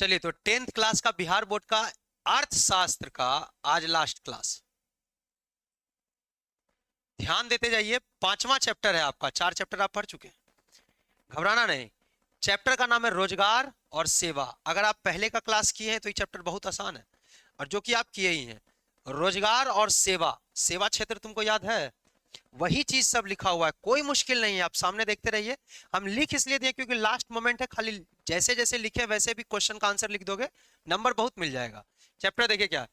चलिए, तो 10th class का बिहार बोर्ड का अर्थशास्त्र का आज लास्ट क्लास। ध्यान देते जाइए, 5वां चैप्टर है आपका। 4 चैप्टर आप पढ़ चुके हैं, घबराना नहीं। चैप्टर का नाम है रोजगार और सेवा। अगर आप पहले का क्लास किए हैं तो ये चैप्टर बहुत आसान है, और जो कि आप किए ही हैं, रोजगार और सेवा। सेवा क्षेत्र तुमको याद है, वही चीज सब लिखा हुआ है, कोई मुश्किल नहीं है। आप सामने देखते रहिए। हम लिख इसलिए दिए क्योंकि लास्ट मोमेंट है, खाली जैसे जैसे लिखे वैसे भी क्वेश्चन का आंसर लिख दोगे, नंबर बहुत मिल जाएगा। चैप्टर देखिए क्या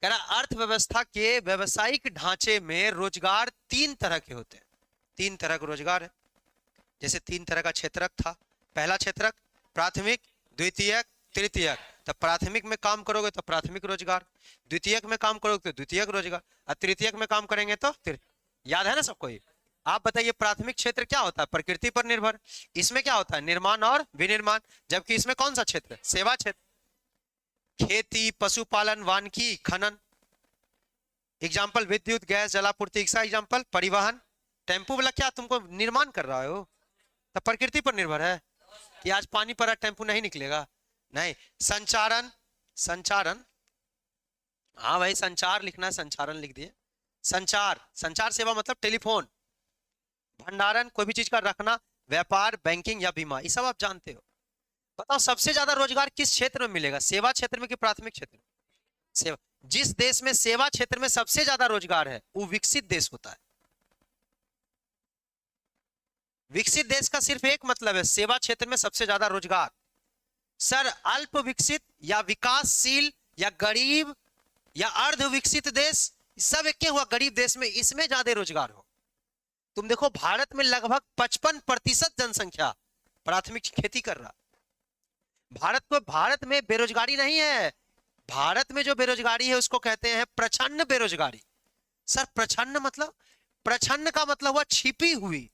कह रहा। अर्थव्यवस्था के व्यवसायिक ढांचे में रोजगार 3 तरह के होते हैं। 3 तरह का रोजगार है। जैसे 3 तरह का क्षेत्रक था। पहला क्षेत्रक प्राथमिक, द्वितीयक, तृतीयक। तो प्राथमिक में काम करोगे तो प्राथमिक रोजगार, द्वितीयक में काम करोगे तो द्वितीयक रोजगार, और तृतीयक में काम करेंगे तो याद है ना सबको ये? आप बताइए, प्राथमिक क्षेत्र क्या होता है? प्रकृति पर निर्भर। इसमें क्या होता है? निर्माण और विनिर्माण। जबकि इसमें कौन सा क्षेत्र है? सेवा क्षेत्र। खेती, पशुपालन, वानिकी, खनन। एग्जाम्पल विद्युत, गैस, जलापूर्ति। एग्जाम्पल परिवहन। टेम्पू वाला क्या तुमको निर्माण कर रहा हो? तो प्रकृति पर निर्भर है कि आज पानी पर टेम्पू नहीं निकलेगा, नहीं। संचारण, संचारण, हाँ भाई संचार लिखना है, संचारण लिख दिए। संचार, संचार सेवा मतलब टेलीफोन। भंडारण, कोई भी चीज का रखना। व्यापार, बैंकिंग या बीमा, ये सब आप जानते हो। बताओ सबसे ज्यादा रोजगार किस क्षेत्र में मिलेगा? सेवा क्षेत्र में कि प्राथमिक क्षेत्र में? सेवा। जिस देश में सेवा क्षेत्र में सबसे ज्यादा रोजगार है वो विकसित देश होता है। विकसित देश का सिर्फ एक मतलब है, सेवा क्षेत्र में सबसे ज्यादा रोजगार। सर, अल्प विकसित या विकासशील या गरीब या अर्ध विकसित देश, सब एक हुआ। गरीब देश में इसमें ज्यादा रोजगार हो। तुम देखो भारत में लगभग 55% जनसंख्या प्राथमिक खेती कर रहा। भारत में बेरोजगारी नहीं है। भारत में जो बेरोजगारी है उसको कहते हैं प्रछन्न बेरोजगारी। सर प्रछन्न मतलब, प्रछन्न का मतलब हुआ छिपी हुई।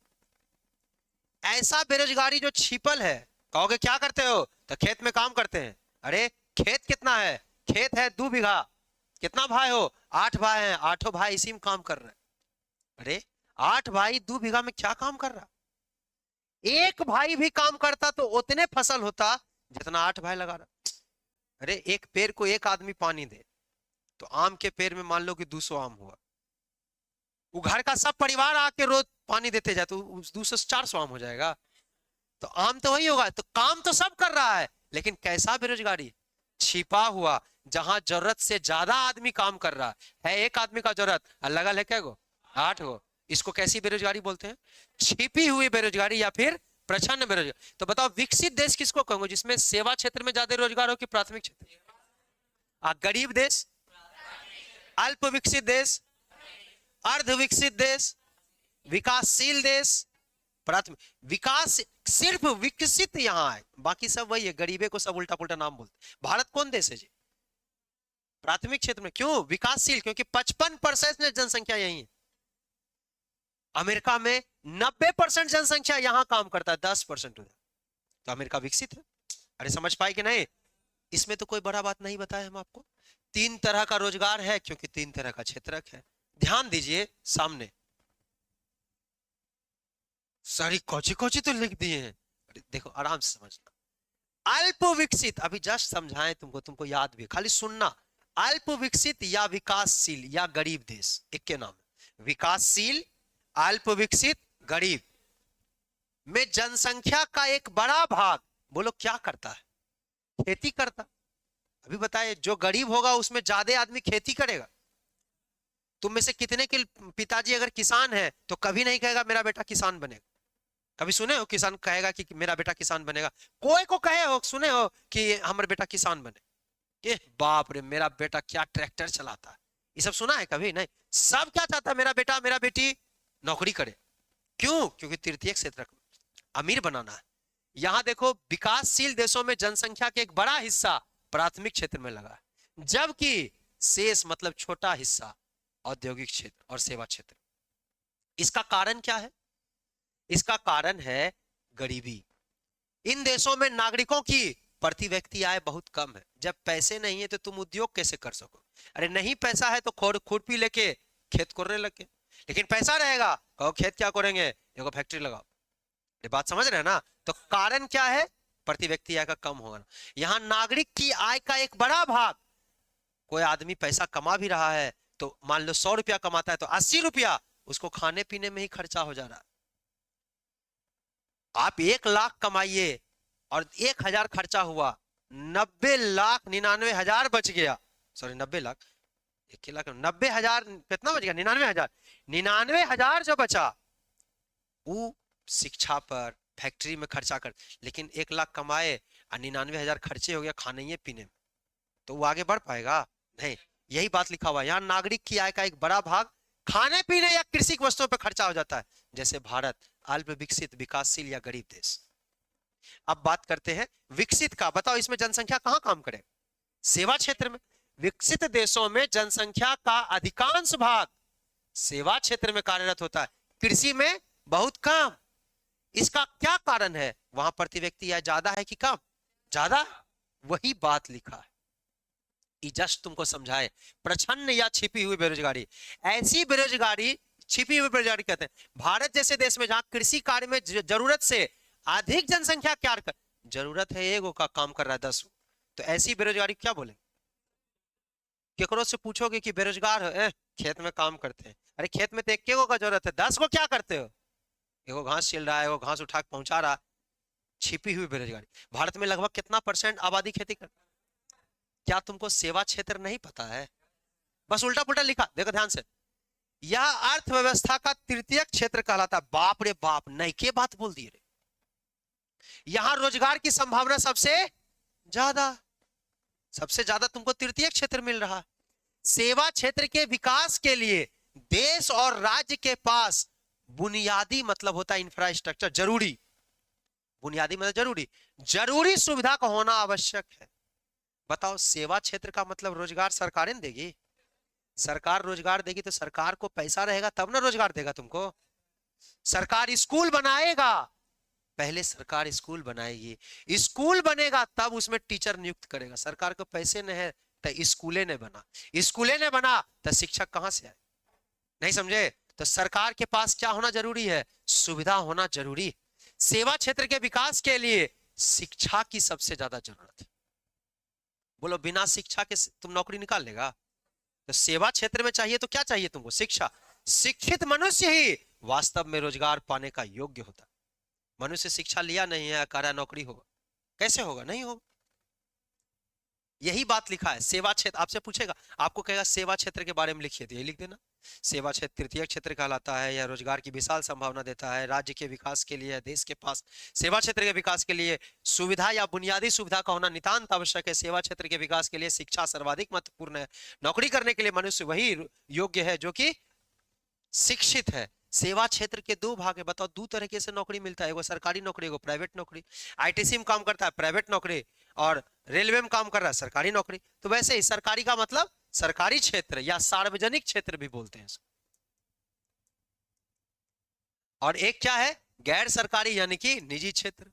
ऐसा बेरोजगारी जो छिपल है। कहोगे क्या करते हो? तो खेत में काम करते हैं। अरे खेत कितना है? खेत है 2 बीघा। कितना भाई हो? 8 भाई हैं। 8 भाई इसी में काम कर रहे हैं। अरे 8 भाई 2 बीघा में क्या काम कर रहा? एक भाई भी काम करता तो उतने फसल होता जितना 8 भाई लगा रहा। अरे एक पेड़ को एक आदमी पानी दे तो आम के पेड़ में मान लो कि 200 आम हुआ। वो घर का सब परिवार आके रोज पानी देते जाए तो 200 से 400 आम हो जाएगा। तो आम तो वही होगा। तो काम तो सब कर रहा है, लेकिन कैसा बेरोजगारी? छिपा हुआ। जहां जरूरत से ज्यादा आदमी काम कर रहा है, एक आदमी का जरूरत और लगल है क्या गो? 8 गो। इसको कैसी बेरोजगारी बोलते हैं? छिपी हुई बेरोजगारी या फिर प्रछन्न बेरोजगारी। तो बताओ विकसित देश किसको कहोगे? जिसमें सेवा क्षेत्र में ज्यादा रोजगार हो कि प्राथमिक क्षेत्र? गरीब देश, अल्प विकसित देश, अर्ध विकसित देश, विकासशील देश, प्राथमिक। विकास सिर्फ विकसित यहां है, बाकी सब वही है। गरीबे को सब उल्टा पुल्टा नाम बोलते। भारत कौन देश है जी? प्राथमिक क्षेत्र में। क्यों विकासशील? क्योंकि 55% जनसंख्या यही है। अमेरिका में 90% जनसंख्या यहां काम करता है, 10% उधर। तो अमेरिका विकसित है। अरे समझ पाए कि नहीं? इसमें तो कोई बड़ा बात नहीं बताया हम आपको। 3 तरह का रोजगार है क्योंकि 3 तरह का क्षेत्रक है। ध्यान दीजिए सामने। सारी कोची कोची तो लिख दिए हैं। देखो आराम से समझना। अल्प विकसित, अभी जस्ट समझाएं तुमको, तुमको याद भी, खाली सुनना। अल्प विकसित या विकासशील या गरीब देश, एक के नाम है। विकासशील, अल्प विकसित, गरीब में जनसंख्या का एक बड़ा भाग, बोलो क्या करता है? खेती करता। अभी बताइए, जो गरीब होगा उसमें ज्यादा आदमी खेती करेगा। तुम में से कितने के पिताजी अगर किसान है तो कभी नहीं कहेगा मेरा बेटा किसान बनेगा? कभी सुने हो किसान कहेगा कि मेरा बेटा किसान बनेगा? कोई को कहे हो, सुने हो कि हमारा बेटा किसान बने? कि बाप रे मेरा बेटा क्या ट्रैक्टर चलाता है, ये सब सुना है? कभी नहीं। सब क्या चाहता है? मेरा बेटा मेरा बेटी नौकरी करे। क्यों? क्योंकि तृतीय क्षेत्र अमीर बनाना है। यहां देखो विकासशील देशों में जनसंख्या के एक बड़ा हिस्सा प्राथमिक क्षेत्र में लगा है, जबकि शेष मतलब छोटा हिस्सा औद्योगिक क्षेत्र और सेवा क्षेत्र। इसका कारण क्या है? इसका कारण है गरीबी। इन देशों में नागरिकों की प्रति व्यक्ति आय बहुत कम है। जब पैसे नहीं है तो तुम उद्योग कैसे कर सको? अरे नहीं पैसा है तो खुरपी लेके खेत कोरने लगे। लेकिन पैसा रहेगा, कहो खेत क्या करेंगे, देखो फैक्ट्री लगाओ। ये बात समझ रहे हैं ना? तो कारण क्या है? प्रति व्यक्ति आय का कम होगा। यहां नागरिक की आय का एक बड़ा भाग, कोई आदमी पैसा कमा भी रहा है तो मान लो 100 रुपया कमाता है तो 80 रुपया उसको खाने पीने में ही खर्चा हो जा रहा है। आप 1 लाख कमाइए और 1,000 खर्चा हुआ, 90,99,000 बच गया। सॉरी 90 लाख, 1 लाख 90,000 कितना बच गया? 99,000। 99,000 जो बचा वो शिक्षा पर, फैक्ट्री में खर्चा कर। लेकिन 1 लाख कमाए और 99,000 खर्चे हो गया खाने पीने में, तो वो आगे बढ़ पाएगा नहीं। यही बात लिखा हुआ है यहाँ, नागरिक की आय का एक बड़ा भाग खाने पीने या कृषि वस्तुओं पर खर्चा हो जाता है। जैसे भारत अल्प विकसित, विकासशील या गरीब देश। अब बात करते हैं विकसित का। बताओ इसमें जनसंख्या कहां काम करे? सेवा क्षेत्र में। विकसित देशों में जनसंख्या का अधिकांश भाग सेवा क्षेत्र में कार्यरत होता है, कृषि में बहुत कम। इसका क्या कारण है? वहां प्रति व्यक्ति आय ज्यादा है कि कम? ज्यादा। वही बात लिखा है, जस्ट तुमको समझाए। प्रछन्न या छिपी हुई बेरोजगारी, ऐसी बेरोजगारी, छिपी हुई बेरोजगारी कहते हैं। भारत जैसे देश में जहां कृषि कार्य में जरूरत से अधिक जनसंख्या क्या कर, जरूरत है एगो का, काम कर रहा है 10, तो ऐसी बेरोजगारी क्या बोले? केकरो से पूछोगे कि बेरोजगार हो, खेत में काम करते हैं। अरे खेत में तो एक गो का जरूरत है, 10 को क्या करते हो? एगो घास छिल रहा है, एगो घास उठा के पहुंचा रहा। छिपी हुई बेरोजगारी। भारत में लगभग कितना % आबादी खेती कर, क्या तुमको सेवा क्षेत्र नहीं पता है? बस उल्टा पुल्टा लिखा, देखो ध्यान से। यह अर्थव्यवस्था का तृतीयक क्षेत्र कहलाता है। बाप रे बाप, नहीं के बात बोल दिए रे। यहां रोजगार की संभावना सबसे ज्यादा तुमको तृतीयक क्षेत्र मिल रहा है। सेवा क्षेत्र के विकास के लिए देश और राज्य के पास बुनियादी, मतलब होता है इंफ्रास्ट्रक्चर, जरूरी, बुनियादी मतलब जरूरी सुविधा का होना आवश्यक है। बताओ सेवा क्षेत्र का मतलब रोजगार सरकारें देगी? सरकार रोजगार देगी तो सरकार को पैसा रहेगा तब ना रोजगार देगा तुमको। सरकार स्कूल बनाएगा, पहले सरकार स्कूल बनाएगी, स्कूल बनेगा तब उसमें टीचर नियुक्त करेगा। सरकार को पैसे नहीं है तो स्कूले ने बना, स्कूले ने बना तो शिक्षक कहां से आए? नहीं समझे? तो सरकार के पास क्या होना जरूरी है? सुविधा होना जरूरी। सेवा क्षेत्र के विकास के लिए शिक्षा की सबसे ज्यादा जरूरत है। बोलो बिना शिक्षा के तुम नौकरी निकाल लेगा? तो सेवा क्षेत्र में चाहिए तो क्या चाहिए तुमको? शिक्षा। शिक्षित मनुष्य ही वास्तव में रोजगार पाने का योग्य होता। मनुष्य शिक्षा लिया नहीं है, कह रहा नौकरी होगा, कैसे होगा? नहीं होगा। यही बात लिखा है। सेवा क्षेत्र आपसे पूछेगा, आपको कहेगा सेवा क्षेत्र के बारे में लिखिए, तो यही लिख देना। सेवा क्षेत्र तृतीय क्षेत्र कहलाता है। यह रोजगार की विशाल संभावना देता है। राज्य के विकास के लिए, देश के पास सेवा क्षेत्र के विकास के लिए सुविधा या बुनियादी सुविधा का होना नितांत आवश्यक है। सेवा क्षेत्र के विकास के लिए शिक्षा सर्वाधिक महत्वपूर्ण है। नौकरी करने के लिए मनुष्य वही योग्य है जो कि शिक्षित है। सेवा क्षेत्र के 2 भाग है। बताओ 2 तरीके से नौकरी मिलता है, एगो सरकारी नौकरी, एगो प्राइवेट नौकरी। आईटीसी में काम करता है प्राइवेट नौकरी, और रेलवे में काम कर रहा है सरकारी नौकरी। तो वैसे ही सरकारी का मतलब सरकारी क्षेत्र या सार्वजनिक क्षेत्र भी बोलते हैं। और एक क्या है? गैर सरकारी यानी कि निजी क्षेत्र।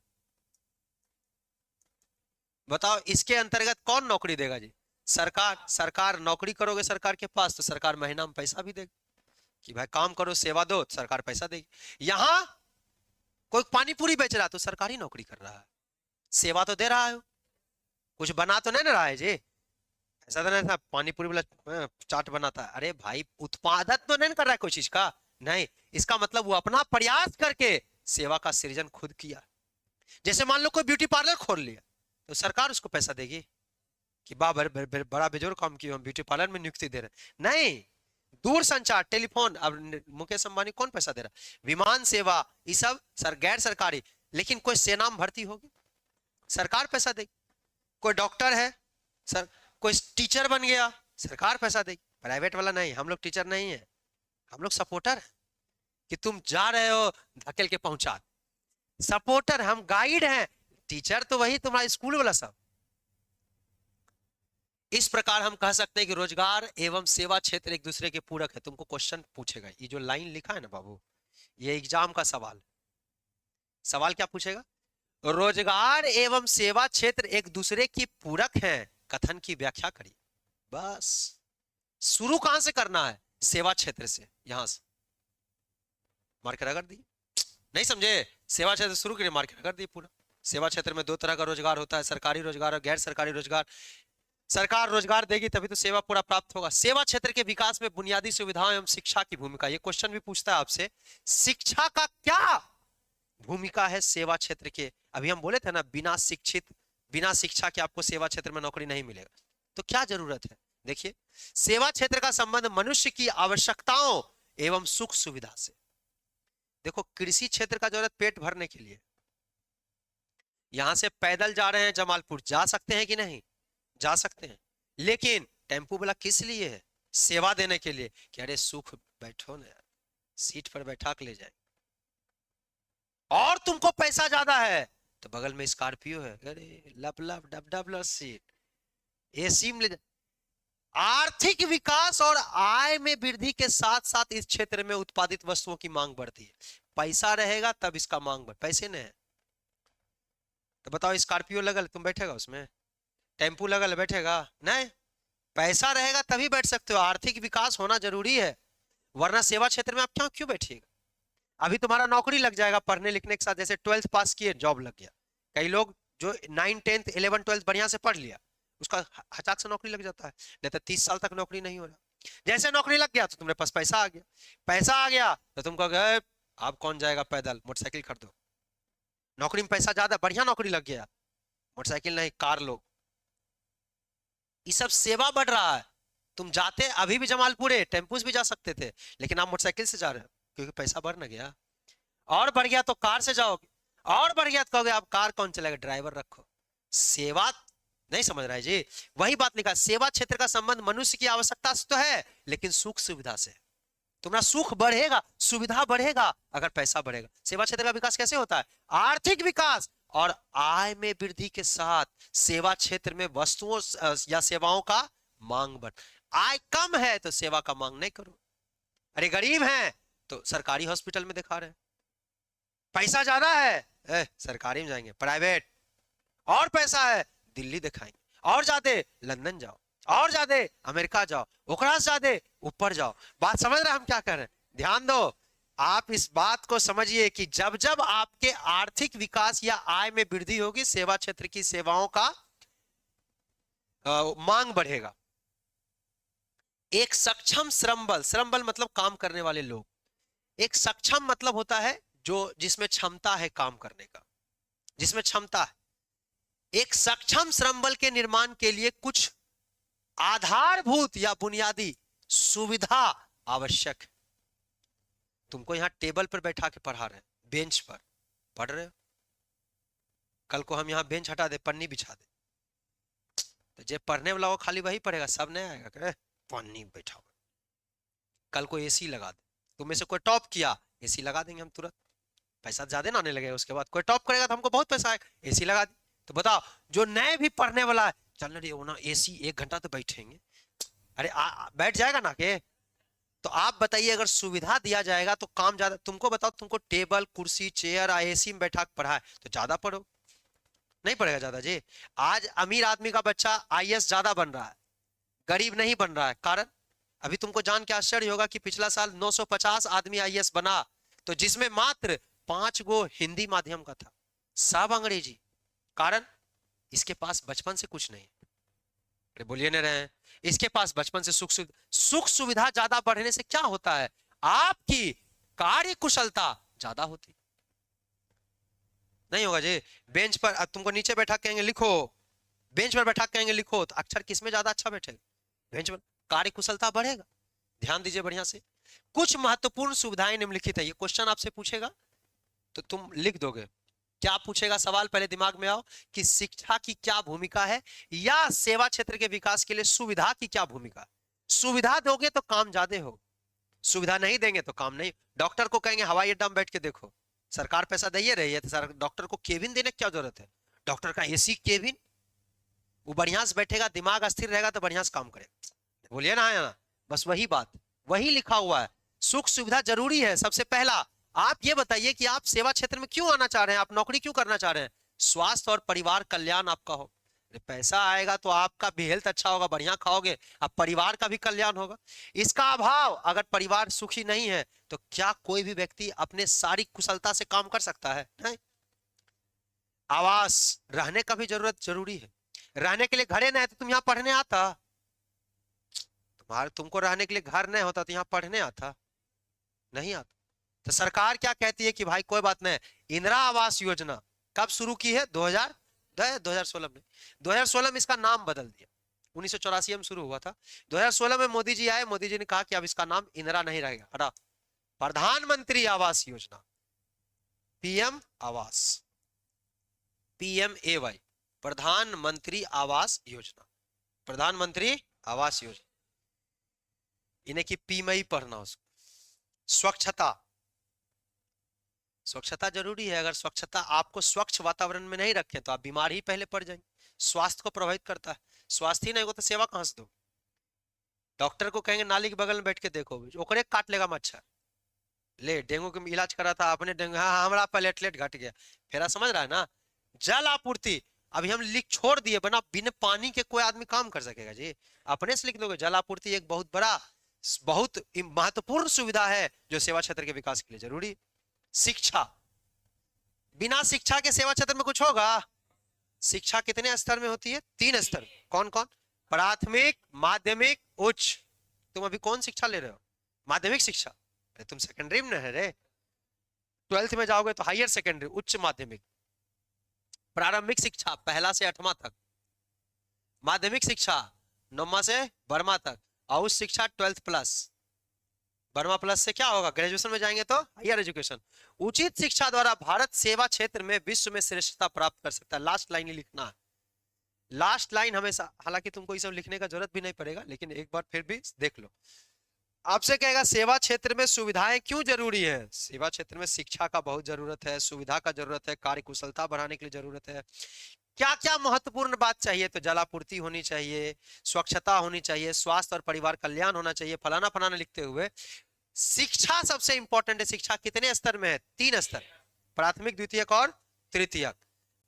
बताओ इसके अंतर्गत कौन नौकरी देगा जी? सरकार। सरकार नौकरी करोगे सरकार के पास तो सरकार महीना में पैसा भी देगी कि भाई काम करो, सेवा दो, सरकार पैसा देगी। यहां कोई पानी पूरी बेच रहा है तो सरकारी नौकरी कर रहा है, सेवा तो दे रहा है, कुछ बना तो नहीं ना रहा है जी। ऐसा तो नहीं था पानी पूरी वाला चाट बनाता है, अरे भाई उत्पादन तो नहीं कर रहा है कोई चीज का, नहीं। इसका मतलब वो अपना प्रयास करके सेवा का सृजन खुद किया। जैसे मान लो कोई ब्यूटी पार्लर खोल लिया तो सरकार उसको पैसा देगी कि बड़ा बेजोर काम किया, हम ब्यूटी पार्लर में नियुक्ति दे रहे। नहीं, दूर संचार, टेलीफोन, अब मुकेश अंबानी कौन पैसा दे रहा? विमान सेवा, ये सब गैर सरकारी। लेकिन कोई सेना में भर्ती होगी, सरकार पैसा देगी। कोई डॉक्टर है सर, कोई टीचर बन गया, सरकार पैसा देगी। प्राइवेट वाला नहीं, हम लोग टीचर नहीं है, हम लोग सपोर्टर है कि तुम जा रहे हो धकेल के पहुंचा, सपोर्टर, हम गाइड हैं। टीचर तो वही तुम्हारा स्कूल वाला सब। इस प्रकार हम कह सकते हैं कि रोजगार एवं सेवा क्षेत्र एक दूसरे के पूरक है। तुमको क्वेश्चन पूछेगा, ये जो लाइन लिखा है ना बाबू, ये एग्जाम का सवाल। सवाल क्या पूछेगा? रोजगार एवं सेवा क्षेत्र एक दूसरे की पूरक हैं, कथन की व्याख्या करिए। बस शुरू कहां से करना है? सेवा क्षेत्र से, यहां से मार्कर कर दिए। नहीं समझे? सेवा क्षेत्र शुरू करिए, मार्कर कर दिए पूरा। सेवा क्षेत्र में दो तरह का रोजगार होता है, सरकारी रोजगार और गैर सरकारी रोजगार। सरकार रोजगार देगी तभी तो सेवा पूरा प्राप्त होगा। सेवा क्षेत्र के विकास में बुनियादी सुविधाओं एवं शिक्षा की भूमिका, ये क्वेश्चन भी पूछता है आपसे, शिक्षा का क्या भूमिका है सेवा क्षेत्र के। अभी हम बोले थे ना, बिना शिक्षा के आपको सेवा क्षेत्र में नौकरी नहीं मिलेगा, तो क्या जरूरत है। देखिए, सेवा क्षेत्र का संबंध मनुष्य की आवश्यकताओं एवं सुख सुविधा से। देखो, कृषि क्षेत्र का जरूरत पेट भरने के लिए, यहां से पैदल जा रहे हैं जमालपुर, जा सकते हैं कि नहीं, जा सकते हैं, लेकिन टेम्पू वाला किस लिए है, सेवा देने के लिए, कि अरे सुख बैठो ना, सीट पर बैठा के ले जाए, और तुमको पैसा ज्यादा है तो बगल में स्कॉर्पियो है, अरे लप लप डब डब सीट, एसी में ले। आर्थिक विकास और आय में वृद्धि के साथ साथ इस क्षेत्र में उत्पादित वस्तुओं की मांग बढ़ती है। पैसा रहेगा तब इसका मांग बढ़, पैसे नहीं है तो बताओ, स्कॉर्पियो लगल तुम बैठेगा उसमें, टेम्पू लगल बैठेगा नहीं, पैसा रहेगा तभी बैठ सकते हो। आर्थिक विकास होना जरूरी है, वरना सेवा क्षेत्र में आप क्यों बैठिएगा। अभी तुम्हारा नौकरी लग जाएगा पढ़ने लिखने के साथ, जैसे 12th पास किए जॉब लग गया, कई लोग जो 9, 10th, 11, 12 बढ़िया से पढ़ लिया, उसका हचाक से नौकरी लग जाता है, नहीं तो 30 साल तक नौकरी नहीं हो रहा। जैसे नौकरी लग गया तो तुम्हारे पास पैसा आ गया, पैसा आ गया तो तुम कहोगे अब कौन जाएगा पैदल, मोटरसाइकिल खरीदो। नौकरी में पैसा ज्यादा, बढ़िया नौकरी लग गया, मोटरसाइकिल नहीं कार लो। ये सब सेवा बढ़ रहा है। तुम जाते अभी भी जमालपुर टेम्पू से भी जा सकते थे, लेकिन आप मोटरसाइकिल से जा रहे हो क्योंकि पैसा बढ़ न गया। और बढ़ गया तो कार से जाओगे, और बढ़ गया तो कहोगे आप कार कौन चलाएगा, ड्राइवर रखो। सेवा नहीं समझ रहा है जी, वही बात लिखा, सेवा क्षेत्र का संबंध मनुष्य की आवश्यकता से तो है, लेकिन सुख सुविधा से। तुम्हारा सुख बढ़ेगा, सुविधा बढ़ेगा अगर पैसा बढ़ेगा। सेवा क्षेत्र का विकास कैसे होता है, आर्थिक विकास और आय में वृद्धि के साथ सेवा क्षेत्र में वस्तुओं या सेवाओं का मांग बढ़। आय कम है तो सेवा का मांग नहीं करो, अरे गरीब हैं तो सरकारी हॉस्पिटल में दिखा रहे हैं, पैसा ज्यादा है सरकारी में जाएंगे, प्राइवेट, और पैसा है दिल्ली दिखाएंगे, और ज्यादा लंदन जाओ, और ज्यादा अमेरिका जाओ, ओकरा से ज्यादा ऊपर जाओ। बात समझ रहे हैं हम क्या कर रहे हैं, ध्यान दो। आप इस बात को समझिए कि जब जब आपके आर्थिक विकास या आय में वृद्धि होगी, सेवा क्षेत्र की सेवाओं का मांग बढ़ेगा। एक सक्षम श्रम बल मतलब काम करने वाले लोग। एक सक्षम मतलब होता है जो जिसमें क्षमता है काम करने का, जिसमें क्षमता है। एक सक्षम श्रम बल के निर्माण के लिए कुछ आधारभूत या बुनियादी सुविधा आवश्यक है। तुमको यहां टेबल पर बैठा के पढ़ा रहे हैं, बेंच पर पढ़ रहे हो, कल को हम यहां बेंच हटा दे, पन्नी बिछा दे, तो जो पढ़ने वाला वो खाली वही पढ़ेगा, सब नहीं आएगा, कहे पन्नी बैठा हुआ। कल को एसी लगा दे, तुम में से कोई टॉप किया, एसी लगा देंगे हम तुरंत, पैसा ज्यादा ना आने लगेगा। उसके बाद कोई टॉप करेगा तो हमको बहुत पैसा आएगा, एसी लगा दी। तो बताओ, जो नए भी पढ़ने वाला है, चल रही हो ना एसी, 1 घंटा तो बैठेंगे, अरे बैठ जाएगा ना के। तो आप बताइए, अगर सुविधा दिया जाएगा तो काम ज्यादा। तुमको बताओ, तुमको टेबल कुर्सी चेयर एसी में बैठा पढ़ा है तो ज्यादा पढ़ो, नहीं पढ़ेगा ज्यादा जी। आज अमीर आदमी का बच्चा आईएएस ज्यादा बन रहा है, गरीब नहीं बन रहा है, कारण अभी तुमको जान के आश्चर्य होगा कि पिछला साल 950 आदमी आईएएस बना, तो जिसमें मात्र 5 गो हिंदी माध्यम का था, सब अंग्रेजी। कारण इसके पास बचपन से कुछ नहीं, अरे बोलिए नहीं रहे हैं, इसके पास बचपन से सुख सुविधा ज्यादा बढ़ने से क्या होता है, आपकी कार्य कुशलता ज्यादा होती नहीं होगा जी। बेंच पर अब तुमको नीचे बैठा कहेंगे लिखो, बेंच पर बैठा कहेंगे लिखो, तो अक्षर किसमें ज्यादा अच्छा बैठेगा, बेंच पर, कार्य कुशलता बढ़ेगा। ध्यान दीजिए बढ़िया से, कुछ महत्वपूर्ण सुविधाएं निम्नलिखित है। ये क्वेश्चन आपसे पूछेगा तो तुम लिख दोगे, क्या पूछेगा सवाल, पहले दिमाग में आओ कि शिक्षा की क्या भूमिका है, या सेवा क्षेत्र के विकास के लिए सुविधा की क्या भूमिका है। सुविधा दोगे तो काम ज्यादा हो, सुविधा नहीं देंगे तो काम नहीं। डॉक्टर को कहेंगे हवाई अड्डा में बैठ के देखो, सरकार पैसा दे रही है तो सर डॉक्टर को केबिन देने की क्या जरूरत है, डॉक्टर का एसी केबिन, वो बढ़िया से बैठेगा, दिमाग स्थिर रहेगा तो बढ़िया से काम करेगा। बोलिए ना, है ना, बस वही बात, वही लिखा हुआ है। सुख सुविधा जरूरी है। सबसे पहला आप ये बताइए कि आप सेवा क्षेत्र में क्यों आना चाह रहे हैं, आप नौकरी क्यों करना चाह रहे हैं, स्वास्थ्य और परिवार कल्याण आपका हो। पैसा आएगा तो आपका भी हेल्थ अच्छा होगा, बढ़िया खाओगे, अब परिवार का भी कल्याण होगा। इसका अभाव, अगर परिवार सुखी नहीं है तो क्या कोई भी व्यक्ति अपने सारी कुशलता से काम कर सकता है, नहीं। आवास, रहने का भी जरूरी है। रहने के लिए घरे नहीं है तो तुम यहाँ पढ़ने आता? तुमको रहने के लिए घर नहीं होता तो यहाँ पढ़ने आता? नहीं आता। तो सरकार क्या कहती है कि भाई कोई बात नहीं, इंदिरा आवास योजना कब शुरू की है? 2016 में। 2016 में इसका नाम बदल दिया। 1984 में शुरू हुआ था, 2016 में मोदी जी आए, मोदी जी ने कहा कि अब इसका नाम इंदिरा नहीं रहेगा, हटा, प्रधानमंत्री आवास योजना, पीएम आवास, PMAY, प्रधानमंत्री आवास योजना, प्रधानमंत्री आवास योजना। इन्हें की पी में ही पढ़ना उसको। स्वच्छता, स्वच्छता जरूरी है। अगर स्वच्छता आपको स्वच्छ वातावरण में नहीं रखे तो आप बीमार ही पहले पड़ जाएंगे। स्वास्थ्य को प्रभावित करता है, स्वास्थ्य ही नहीं होगा तो सेवा कहां से दो? डॉक्टर को कहेंगे नाली के बगल में बैठ के देखो, ओकरे काट लेगा मच्छर। ले डेंगू का इलाज करा था आपने, डेंगू, हाँ हमारा प्लेटलेट घट गया, फेरा समझ रहा है ना? जल आपूर्ति, अभी हम लिख छोड़ दिए, बना बिना पानी के कोई आदमी काम कर सकेगा जी? अपने से लिख दोगे। जल आपूर्ति एक बहुत बड़ा, बहुत महत्वपूर्ण सुविधा है जो सेवा क्षेत्र के विकास के लिए जरूरी। शिक्षा, बिना शिक्षा के सेवा क्षेत्र में कुछ होगा? शिक्षा कितने स्तर में होती है? 3 स्तर। कौन कौन? प्राथमिक, माध्यमिक, उच्च। तुम अभी कौन शिक्षा ले रहे हो? माध्यमिक शिक्षा। अरे तुम सेकेंडरी में है रे, 12th में जाओगे तो हायर सेकेंडरी, उच्च माध्यमिक। प्रारंभिक शिक्षा 1 से 8वां तक, माध्यमिक शिक्षा 9वां से 12वां तक, और उच्च शिक्षा 12th प्लस। 12वां प्लस से क्या होगा? ग्रेजुएशन में जाएंगे तो हायर एजुकेशन। उचित शिक्षा द्वारा भारत सेवा क्षेत्र में विश्व में श्रेष्ठता प्राप्त कर सकता है। लास्ट लाइन ही लिखना है, लास्ट लाइन हमेशा। हालांकि तुमको ये सब लिखने का जरूरत भी नहीं पड़ेगा, लेकिन एक बार फिर भी देख लो। आपसे कहेगा सेवा क्षेत्र में सुविधाएं क्यों जरूरी है? सेवा क्षेत्र में शिक्षा का बहुत जरूरत है, सुविधा का जरूरत है, कार्य कुशलता बढ़ाने के लिए जरूरत है। क्या क्या महत्वपूर्ण बात चाहिए? तो जलापूर्ति होनी चाहिए, स्वच्छता होनी चाहिए, स्वास्थ्य और परिवार कल्याण होना चाहिए, फलाना फलाना लिखते हुए शिक्षा सबसे इंपॉर्टेंट है। शिक्षा कितने स्तर में है? 3 स्तर, प्राथमिक, द्वितीयक और तृतीयक।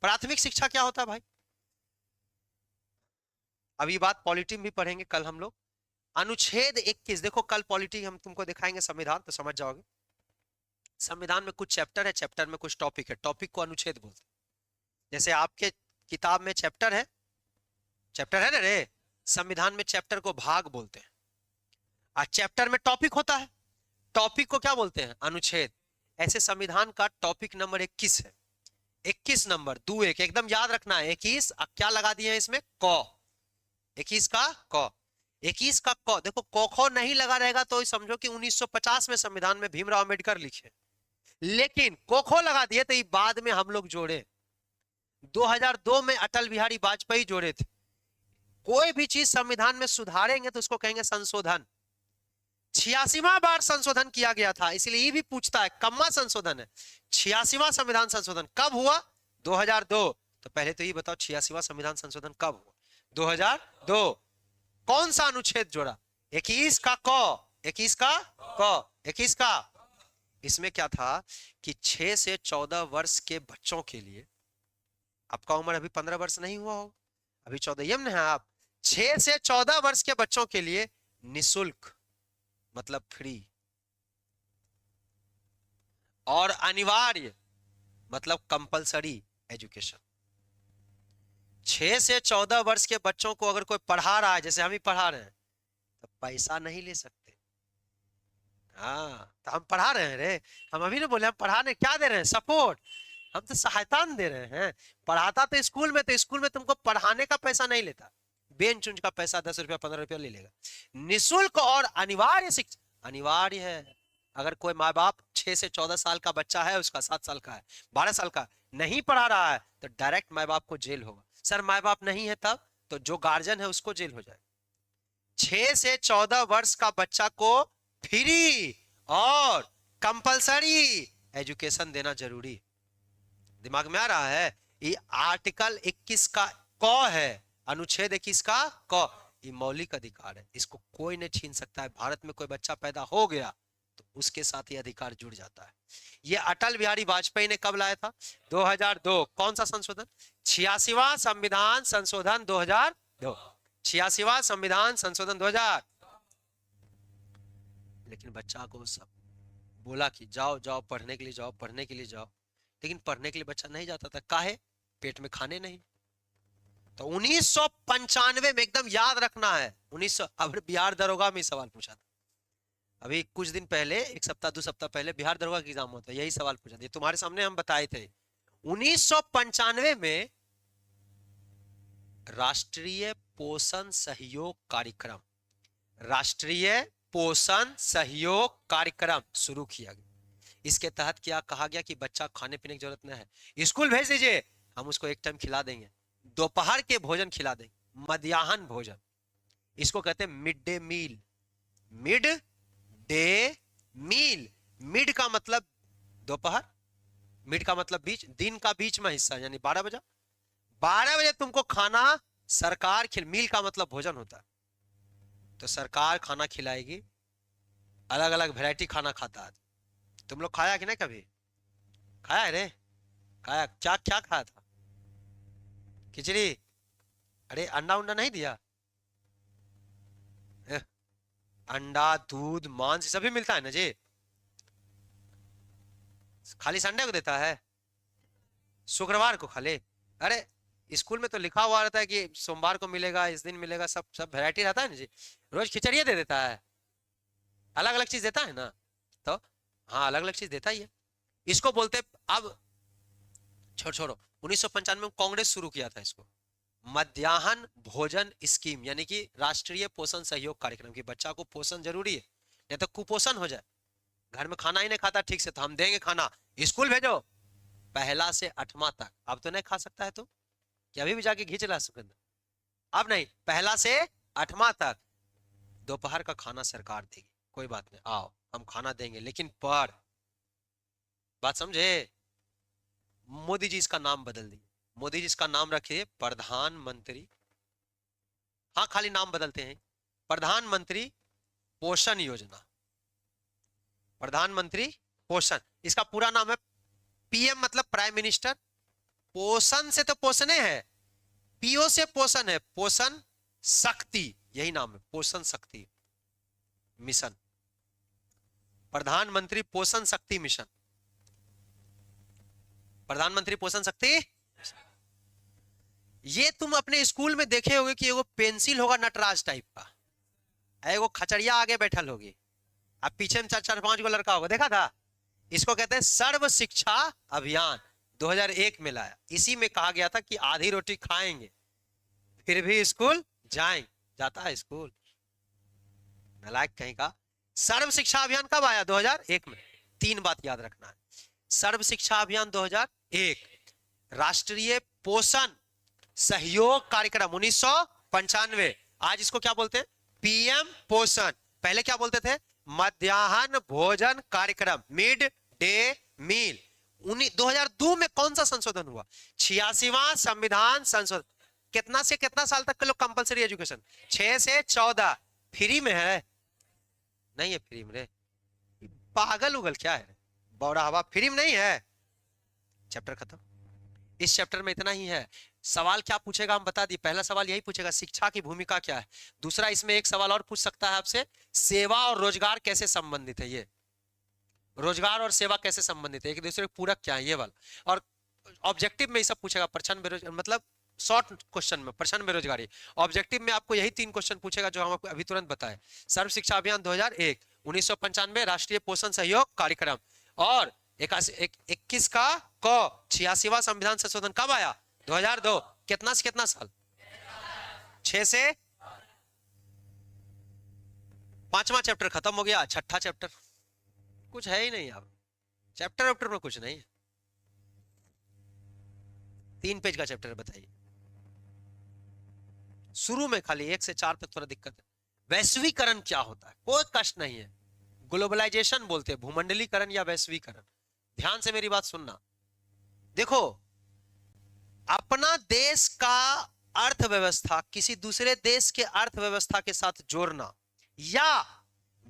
प्राथमिक शिक्षा क्या होता है भाई? अभी बात पॉलिटी में भी पढ़ेंगे कल हम लोग। अनुच्छेद 21, देखो कल पॉलिटी हम तुमको दिखाएंगे संविधान, तो समझ जाओगे। संविधान में कुछ चैप्टर है, चैप्टर में कुछ टॉपिक है, टॉपिक को अनुच्छेद बोलते हैं। जैसे आपके किताब में चैप्टर है, चैप्टर है ना रे, संविधान में चैप्टर को भाग बोलते हैं, और चैप्टर में टॉपिक होता है, टॉपिक को क्या बोलते हैं? अनुच्छेद। ऐसे संविधान का टॉपिक नंबर 21 है, 21 नंबर 2 1 एकदम याद रखना है। 21 क्या लगा दिए हैं इसमें? क। 21 का क, 21 का क। देखो क ख नहीं लगा रहेगा तो समझो कि 1950 में संविधान में भीमराव अम्बेडकर लिखे, लेकिन क ख लगा दिए तो ये बाद में हम लोग जोड़े। 2002 में अटल बिहारी वाजपेयी जोड़े थे। कोई भी चीज संविधान में सुधारेंगे तो उसको कहेंगे संशोधन। 86वां बार संशोधन किया गया था, इसलिए ये भी पूछता है कम्मा संशोधन है। 86वां संविधान संशोधन कब हुआ? 2002। तो पहले तो ये बताओ 86वां संविधान संशोधन कब हुआ? 2002। कौन सा अनुच्छेद जोड़ा? 21 का क, 21 का क, 21 का। इसमें क्या था कि 6 से 14 वर्ष के बच्चों के लिए, आपका उम्र अभी 15 वर्ष नहीं हुआ हो, अभी 14 में है आप, 6 से 14 वर्ष के बच्चों के लिए निशुल्क, मतलब फ्री, और अनिवार्य मतलब कंपलसरी एजुकेशन। 6 से 14 वर्ष के बच्चों को अगर कोई पढ़ा रहा है, जैसे हम ही पढ़ा रहे हैं, तो पैसा नहीं ले सकते। हाँ, तो हम पढ़ा रहे हैं रे, हम अभी नहीं बोले हम पढ़ाने क्या दे रहे हैं? सपोर्ट, हम तो सहायता दे रहे हैं। पढ़ाता तो स्कूल में, तो स्कूल में तुमको पढ़ाने का पैसा नहीं लेता, बेंच उंच का पैसा 10 रुपया 15 रुपया ले लेगा। निःशुल्क और अनिवार्य शिक्षा, अनिवार्य है। अगर कोई माँ बाप 6 से 14 साल का बच्चा है, उसका 7 साल का है, 12 साल का नहीं पढ़ा रहा है, तो डायरेक्ट माँ बाप को जेल होगा। सर माँ बाप नहीं है तब तो जो गार्जियन है उसको जेल हो जाए। 6 से 14 वर्ष का बच्चा को फ्री और कंपलसरी एजुकेशन देना जरूरी। दिमाग में आ रहा है? ये आर्टिकल 21 का क है, अनुच्छेद 21 का क। ये मौलिक अधिकार है, इसको कोई नहीं छीन सकता है। भारत में कोई बच्चा पैदा हो गया तो उसके साथ ये अधिकार जुड़ जाता है। ये अटल बिहारी वाजपेयी ने कब लाया था? 2002। कौन सा संशोधन? 86वां संविधान संशोधन 2002, 86वां संविधान संशोधन 2000। लेकिन बच्चा को सब बोला कि जाओ जाओ पढ़ने के लिए जाओ, पढ़ने के लिए जाओ, लेकिन पढ़ने के लिए बच्चा नहीं जाता था। काहे? पेट में खाने नहीं। तो 1995 में, एकदम याद रखना है, 1900, अब बिहार दरोगा में सवाल पूछा था अभी कुछ दिन पहले, एक सप्ताह 2 सप्ताह पहले बिहार दरोगा का एग्जाम होता है, यही सवाल पूछा था, तुम्हारे सामने हम बताए थे। 1995 में राष्ट्रीय पोषण सहयोग कार्यक्रम, राष्ट्रीय पोषण सहयोग कार्यक्रम शुरू किया गया। इसके तहत क्या कहा गया कि बच्चा खाने पीने की जरूरत नहीं है, स्कूल भेज दीजिए, हम उसको एक टाइम खिला देंगे, दोपहर के भोजन खिला देंगे, मध्याह्न भोजन, इसको कहते हैं mid day meal. Mid day meal, mid का मतलब दोपहर, मिड का मतलब बीच, दिन का बीच में हिस्सा, यानी 12 बजे, 12 बजे तुमको खाना सरकार मील का मतलब भोजन होता है, तो सरकार खाना खिलाएगी, अलग अलग वैरायटी खाना खाता है। तुम लोग खाया कि नहीं कभी? खाया रे? खाया? क्या क्या खाया था? खिचड़ी? अरे अंडा उंडा नहीं दिया? अंडा, दूध, मांस सभी मिलता है ना जी? खाली संडे को देता है, शुक्रवार को खाली? अरे स्कूल में तो लिखा हुआ रहता है कि सोमवार को मिलेगा, इस दिन मिलेगा, सब सब वैरायटी रहता है ना जी। रोज खिचड़ी दे देता है, अलग अलग चीज देता है ना, तो हाँ अलग अलग चीज देता ही है। इसको बोलते, अब छोड़ो, 1995 में कांग्रेस शुरू किया था इसको, मध्याह्न भोजन स्कीम, यानी कि राष्ट्रीय पोषण सहयोग कार्यक्रम, की बच्चा को पोषण जरूरी है, नहीं तो कुपोषण हो जाए, घर में खाना ही नहीं खाता ठीक से, तो हम देंगे खाना, स्कूल भेजो, 1 से 8वां तक। अब तो नहीं खा सकता है तो क्या अभी भी जाके घींच रहा सुगंध? अब नहीं, 1 से 8वां तक दोपहर का खाना सरकार देगी, कोई बात नहीं, आओ हम खाना देंगे, लेकिन पर बात समझे, मोदी जी इसका नाम बदल दिए, मोदी जी इसका नाम रखे प्रधानमंत्री, हाँ खाली नाम बदलते हैं, प्रधानमंत्री पोषण योजना, प्रधानमंत्री पोषण, इसका पूरा नाम है पीएम, मतलब प्राइम मिनिस्टर, पोषण से तो पोषणे है, पीओ से पोषण है, पोषण शक्ति, यही नाम है, पोषण शक्ति मिशन, प्रधानमंत्री पोषण शक्ति मिशन, प्रधानमंत्री पोषण शक्ति। ये तुम अपने स्कूल में देखे होगे कि एगो पेंसिल होगा नटराज टाइप का, एगो खचड़िया आगे बैठल होगी, अब पीछे में 4-4-5 गो लड़का होगा, देखा था? इसको कहते हैं सर्व शिक्षा अभियान, 2001 में लाया। इसी में कहा गया था कि आधी रोटी खाएंगे फिर भी स्कूल जाएंगे, जाता है स्कूल नालायक कहीं का। सर्व शिक्षा अभियान कब आया? 2001 में। 3 बात याद रखना है, सर्व शिक्षा अभियान 2001, राष्ट्रीय पोषण सहयोग कार्यक्रम 1995, आज इसको क्या बोलते हैं? पीएम पोषण, पहले क्या बोलते थे? मध्याह्न भोजन कार्यक्रम, मिड डे मील। 2002 में कौन सा संशोधन हुआ? 86वां संविधान संशोधन। कितना से कितना साल तक के लोग कंपलसरी एजुकेशन? 6 से 14। फ्री में है? नहीं है फ्री में रे, पागल उगल क्या है, बौड़ा हवा, फ्री में नहीं है। चैप्टर खत्म, इस चैप्टर में इतना ही है। सवाल क्या पूछेगा हम बता दिए, पहला सवाल यही पूछेगा शिक्षा की भूमिका क्या है। दूसरा, इसमें एक सवाल और पूछ सकता है आपसे, सेवा और रोजगार कैसे संबंधित है, ये रोजगार और सेवा कैसे संबंधित है, एक दूसरे के पूरक क्या है, ये वाला। और ऑब्जेक्टिव में ये सब पूछेगा, प्रश्न बेरोजगार, मतलब शॉर्ट क्वेश्चन में प्रश्न बेरोजगारी। ऑब्जेक्टिव में आपको यही 3 क्वेश्चन पूछेगा जो हम आपको अभी तुरंत बताए। सर्व शिक्षा अभियान 2001, 1995 राष्ट्रीय पोषण सहयोग कार्यक्रम, और 21 का क 86वां संविधान संशोधन कब आया? 2002। कितना से कितना साल? 6 से 5वां चैप्टर खत्म हो गया, 6ठा चैप्टर कुछ है ही नहीं। अब चैप्टर वैप्टर में कुछ नहीं है, 3 पेज का चैप्टर बताइए। शुरू में खाली 1 से 4 तक थोड़ा दिक्कत है। वैश्वीकरण क्या होता है? कोई कष्ट नहीं है, ग्लोबलाइजेशन बोलते हैं, भूमंडलीकरण या वैश्वीकरण। ध्यान से मेरी बात सुनना, देखो अपना देश का अर्थव्यवस्था किसी दूसरे देश के अर्थव्यवस्था के साथ जोड़ना, या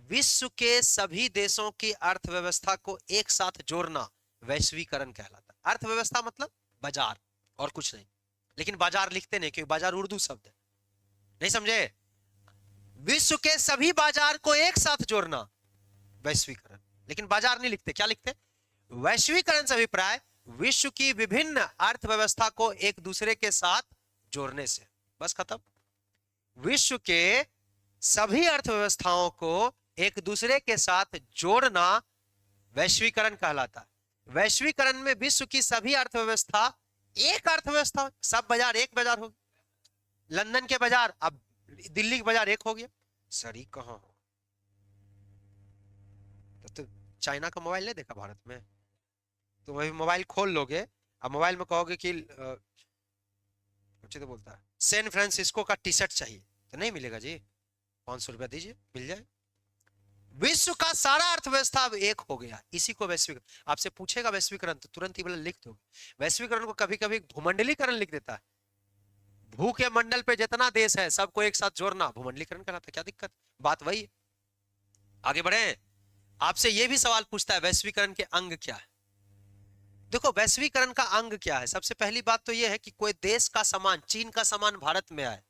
विश्व के सभी देशों की अर्थव्यवस्था को एक साथ जोड़ना वैश्वीकरण कहलाता है। अर्थव्यवस्था मतलब बाजार और कुछ नहीं, लेकिन बाजार लिखते नहीं क्योंकि बाजार उर्दू शब्द है, नहीं समझे? विश्व के सभी बाजार को एक साथ जोड़ना वैश्वीकरण, लेकिन बाजार नहीं लिखते, क्या लिखते? वैश्वीकरण से अभिप्राय विश्व की विभिन्न अर्थव्यवस्था को एक दूसरे के साथ जोड़ने से। बस खत्म। विश्व के सभी अर्थव्यवस्थाओं को एक दूसरे के साथ जोड़ना वैश्वीकरण कहलाता है। वैश्वीकरण में विश्व की सभी अर्थव्यवस्था एक अर्थव्यवस्था, सब बाजार एक बाजार हो गया। लंदन के बाजार अब दिल्ली के बाजार एक हो गया। सर ये कहां हो? तो चाइना का मोबाइल नहीं देखा भारत में? तो वही मोबाइल खोल लोगे, अब मोबाइल में कहोगे कि तो बोलता है सैन फ्रांसिस्को का टी शर्ट चाहिए, तो नहीं मिलेगा जी, 500 रुपया दीजिए मिल जाए। विश्व का सारा अर्थव्यवस्था अब एक हो गया, इसी को वैश्वीकरण। आपसे पूछेगा वैश्वीकरण तो तुरंत ही बोले लिख दो। वैश्वीकरण को कभी कभी भूमंडलीकरण लिख देता है। भू के मंडल पे जितना देश है सबको एक साथ जोड़ना भूमंडलीकरण कहलाता है। क्या दिक्कत? बात वही है। आगे बढ़े। आपसे यह भी सवाल पूछता है वैश्वीकरण के अंग क्या है। देखो वैश्वीकरण का अंग क्या है। सबसे पहली बात तो यह है कि कोई देश का सामान, चीन का सामान भारत में आए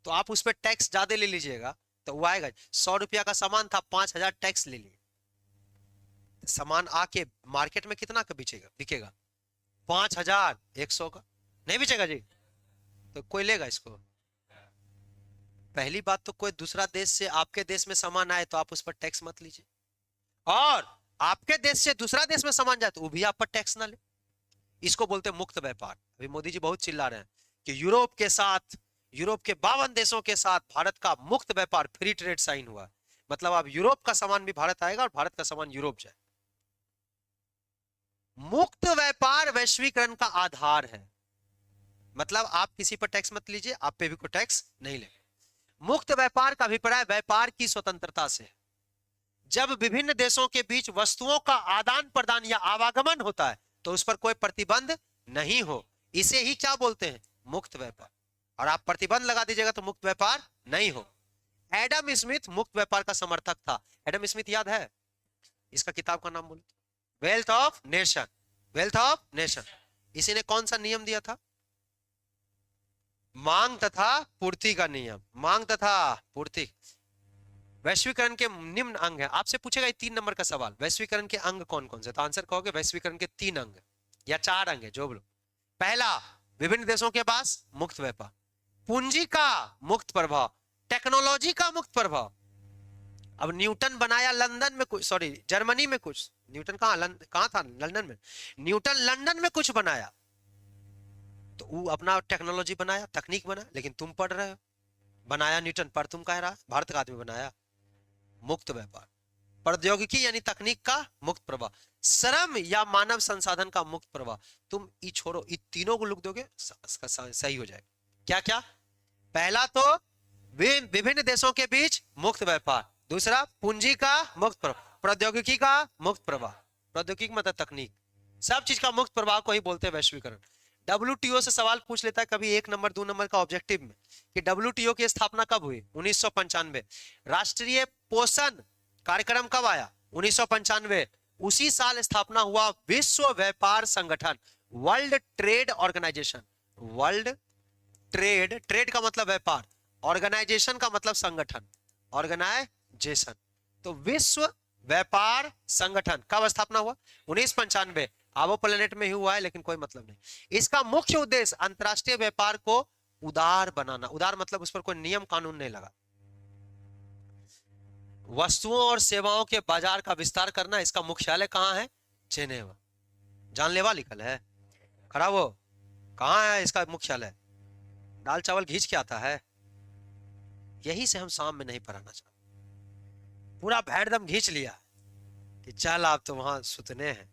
तो आप उस पर टैक्स ज्यादा ले लीजिएगा तो वो आएगा। 100 रुपया का सामान था, 5000 टैक्स ले लिए। सामान आके मार्केट में कितना का बिकेगा? 5000, 100 का नहीं बिचेगा जी। तो कोई लेगा इसको? पहली बात तो कोई दूसरा देश से आपके देश में सामान आए तो आप उस पर टैक्स मत लीजिए, और आपके देश से दूसरा देश में सामान जाए तो वो भी आप पर टैक्स ना ले। इसको बोलते हैं मुक्त व्यापार। अभी मोदी जी बहुत चिल्ला रहे हैं कि यूरोप के साथ, यूरोप के 52 देशों के साथ भारत का मुक्त व्यापार, फ्री ट्रेड साइन हुआ। मतलब अब यूरोप का सामान भी भारत आएगा और भारत का सामान यूरोप जाए। मुक्त व्यापार वैश्वीकरण का आधार है। मतलब आप किसी पर टैक्स मत लीजिए, आप पे भी कोई टैक्स नहीं ले। मुक्त व्यापार का अभिप्राय व्यापार की स्वतंत्रता से है। जब विभिन्न देशों के बीच वस्तुओं का आदान प्रदान या आवागमन होता है तो उस पर कोई प्रतिबंध नहीं हो, इसे ही क्या बोलते हैं? मुक्त व्यापार। और आप प्रतिबंध लगा दीजिएगा तो मुक्त व्यापार नहीं हो। एडम स्मिथ मुक्त व्यापार का समर्थक था। एडम स्मिथ याद है? इसका किताब का नाम बोलो। Wealth of nation. Wealth of nation. इसी ने कौन सा नियम दिया था? मांग तथा पूर्ति का नियम। मांग तथा पूर्ति। वैश्वीकरण के निम्न अंग है। आपसे पूछेगा 3 नंबर का सवाल, वैश्वीकरण के अंग कौन कौन से? तो आंसर कहोगे वैश्वीकरण के 3 अंग या 4 अंग है, जो बोलो। पहला, विभिन्न देशों के पास मुक्त व्यापार। पूंजी का मुक्त प्रभाव। टेक्नोलॉजी का मुक्त प्रभाव। अब न्यूटन बनाया लंदन में कुछ, सॉरी जर्मनी में कुछ। न्यूटन कहां था? लंदन में। न्यूटन लंदन में कुछ बनाया तो वो अपना टेक्नोलॉजी बनाया, तकनीक बना। लेकिन तुम पढ़ रहे हो, बनाया न्यूटन पर तुम कह रहा भारत का आदमी बनाया। मुक्त व्यापार। प्रौद्योगिकी यानी तकनीक का मुक्त प्रवाह। श्रम या मानव संसाधन का मुक्त प्रवाह। तुम ये छोड़ो, ये तीनों को लिख दोगे सही हो जाएगा। क्या क्या? पहला तो विभिन्न देशों के बीच मुक्त व्यापार। दूसरा, पूंजी का मुक्त प्रवाह। प्रौद्योगिकी का मुक्त प्रवाह। प्रौद्योगिकी मतलब तकनीक, सब चीज का मुक्त प्रवाह को ही बोलते हैं वैश्वीकरण। WTO से सवाल पूछ लेता है कभी 1 नंबर 2 नंबर का ऑब्जेक्टिव में कि WTO की स्थापना कब हुई? 1995। राष्ट्रीय पोषण कार्यक्रम कब आया? 1995। उसी साल स्थापना हुआ विश्व व्यापार संगठन, world trade organisation. World trade, trade का मतलब व्यापार, ऑर्गेनाइजेशन का मतलब संगठन, ऑर्गेनाइजेशन। तो विश्व व्यापार संगठन कब स्थापना हुआ? 1995। अब वो प्लेनेट में ही हुआ है लेकिन कोई मतलब नहीं। इसका मुख्य उद्देश्य अंतरराष्ट्रीय व्यापार को उदार बनाना। उदार मतलब उस पर कोई नियम कानून नहीं लगा। वस्तुओं और सेवाओं के बाजार का विस्तार करना। इसका मुख्यालय कहां है? जेनेवा। जानलेवा लिखल है, खड़ा वो कहां है इसका मुख्यालय? दाल चावल घींच के आता है। यही से हम शाम में नहीं पढ़ाना चाहते। पूरा भैरदम घींच लिया कि चल आप तो वहां सुतने हैं।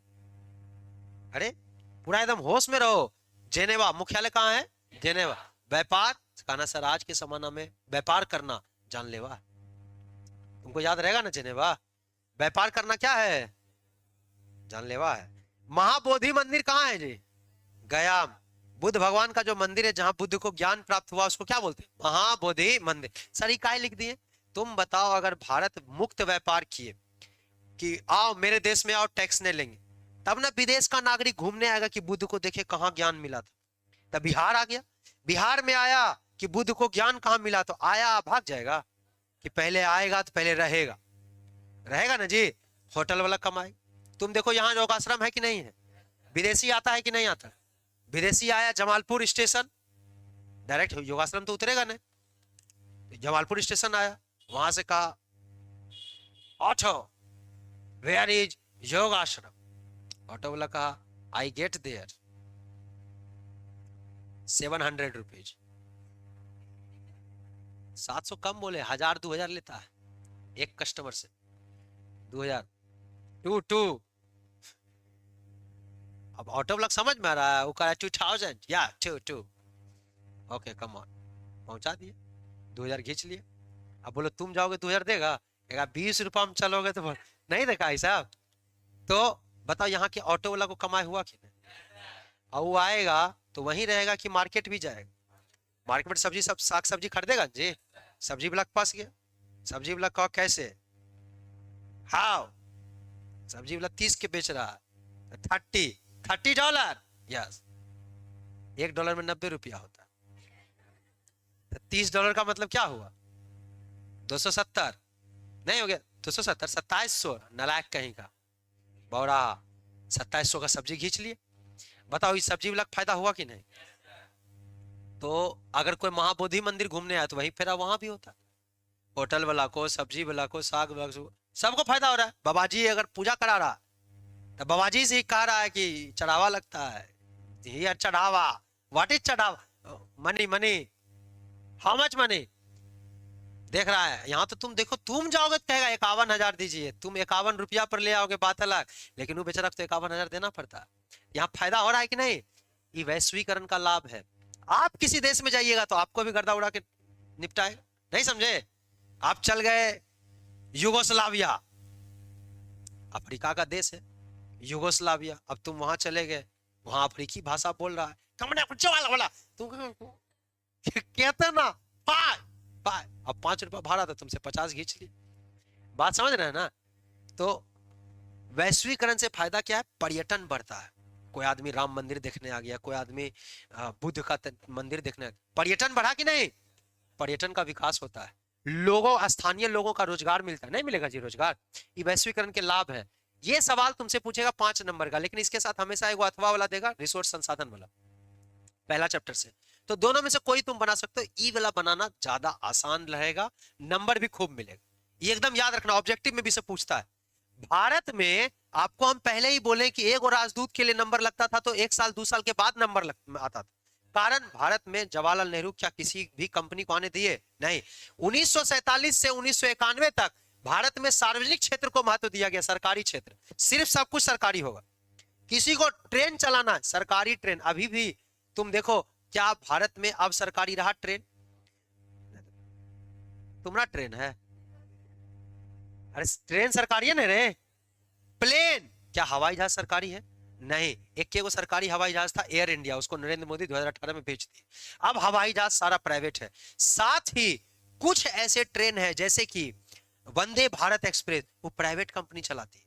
अरे पूरा एकदम होश में रहो। जेनेवा मुख्यालय कहां है? जेनेवा। व्यापार कहना सर आज के जमाना में व्यापार करना जानलेवा। तुमको याद रहेगा ना जेनेवा। व्यापार करना क्या है? जानलेवा है। महाबोधि मंदिर कहां है जी? गया। बुद्ध भगवान का जो मंदिर है जहां बुद्ध को ज्ञान प्राप्त हुआ उसको क्या बोलते हैं? महाबोधि मंदिर। सर ये काहे लिख दिए? तुम बताओ, अगर भारत मुक्त व्यापार किए कि आओ मेरे देश में आओ टैक्स नहीं लेंगे, तब ना विदेश का नागरिक घूमने आएगा कि बुद्ध को देखे कहां ज्ञान मिला था। तब बिहार आ गया, बिहार में आया कि बुद्ध को ज्ञान कहां मिला, तो आया भाग जाएगा कि पहले आएगा तो पहले रहेगा, रहेगा ना जी। होटल वाला कमाए। तुम देखो यहाँ योग आश्रम है कि नहीं है? विदेशी आता है कि नहीं आता? विदेशी आया जमालपुर स्टेशन, डायरेक्ट योगाश्रम तो उतरेगा नहीं, जमालपुर स्टेशन आया, वहां से कहा auto where is Yogashram? Auto वाला कहा आई गेट देयर 700 रुपीज। 700 कम बोले, 1000-2000 लेता है एक कस्टमर से। 2000 टू अब ऑटो वाला समझ में आ रहा है, वो कह रहा है 2000 या टू ओके कम ऑन, पहुंचा दिए, 2000 खींच लिए। अब बोलो तुम जाओगे 2000 देगा? 20 रुपया में चलोगे तो नहीं देखा हिसाब। तो बताओ यहाँ के ऑटो वाला को कमाई हुआ कि नहीं? और वो आएगा तो वहीं रहेगा कि मार्केट भी जाएगा? मार्केट में सब्जी सब साग सब्जी खरीदेगा जी? सब्जी वाला के पास गया, सब्जी वाला कहा कैसे, हाउ, सब्जी वाला 30 के बेच रहा है, 30 डॉलर, यस, $1 में 90 रुपया होता है, तो $30 का मतलब क्या हुआ? 270 नहीं हो गया, 270 2700, नालायक कहीं का बौरा, 2700 का सब्जी खींच लिए। बताओ इस सब्जी वाला फायदा हुआ कि नहीं? तो अगर कोई महाबोधि मंदिर घूमने आया तो वहीं फिर वहां भी होता, होटल वाला को, सब्जी वाला को, साग वाला को, सबको फायदा हो रहा है। बाबाजी अगर पूजा करा रहा तो बाबाजी से ही कह रहा है कि चढ़ावा लगता है, ये चढ़ावा, व्हाट इज चढ़ावा, money money, how much money, देख रहा है यहाँ तो तुम देखो, तुम जाओगे तो कहेगा 51,000 दीजिए, तुम 51 रुपया पर ले आओगे, बात अलग, लेकिन वो बेचारा तो 51,000 देना पड़ता है। यहाँ फायदा हो रहा है कि नहीं? ये वैश्वीकरण का लाभ है। आप किसी देश में जाइएगा तो आपको भी गर्दा उड़ा के निपटाए, नहीं समझे? आप चल गए युगोस्लाविया, अफ्रीका का देश है युगोस्लाविया, अब तुम वहां चले गए, वहां अफ्रीकी भाषा बोल रहा है, तुम कहते ना पाए पाए, अब 5 रुपया भाड़ा था, तुमसे 50 खींच लिए। बात समझ रहे हैं ना? तो वैश्वीकरण से फायदा क्या है? पर्यटन बढ़ता है। कोई आदमी राम मंदिर देखने आ गया, कोई आदमी बुद्ध का मंदिर देखने आ गया, पर्यटन बढ़ा कि नहीं? पर्यटन का विकास होता है, लोगों, स्थानीय लोगों का रोजगार मिलता है, नहीं मिलेगा जी रोजगार? ये वैश्वीकरण के लाभ है। ये सवाल तुमसे पूछेगा 5 नंबर का, लेकिन इसके साथ हमेशा एक अथवा वाला देगा, रिसोर्स संसाधन वाला, पहला चैप्टर से। तो दोनों में से कोई तुम बना सकते हो, ई वाला बनाना ज्यादा आसान रहेगा, नंबर भी खूब मिलेगा। ये एकदम याद रखना, ऑब्जेक्टिव में भी से पूछता है। भारत में आपको हम पहले ही बोले कि एक और राजदूत के लिए नंबर लगता था तो 1 साल 2 साल के बाद नंबर आता था। कारण भारत में जवाहरलाल नेहरू क्या किसी भी कंपनी को आने दिए? नहीं। 1947 से 1991 तक भारत में सार्वजनिक क्षेत्र को महत्व दिया गया, सरकारी क्षेत्र, सिर्फ सब कुछ सरकारी होगा। किसी को ट्रेन चलाना है, सरकारी ट्रेन, अभी भी तुम देखो क्या भारत में अब सरकारी रहा ट्रेन? तुम्हारा ट्रेन है, अरे ट्रेन सरकारी है ना रे। प्लेन, क्या हवाई जहाज सरकारी है? नहीं। एक के वो सरकारी हवाई जहाज था एयर इंडिया, उसको नरेंद्र मोदी 2018 में बेच दिया। अब हवाई जहाज सारा प्राइवेट है। साथ ही कुछ ऐसे ट्रेन है जैसे कि वंदे भारत एक्सप्रेस, वो प्राइवेट कंपनी चलाती है,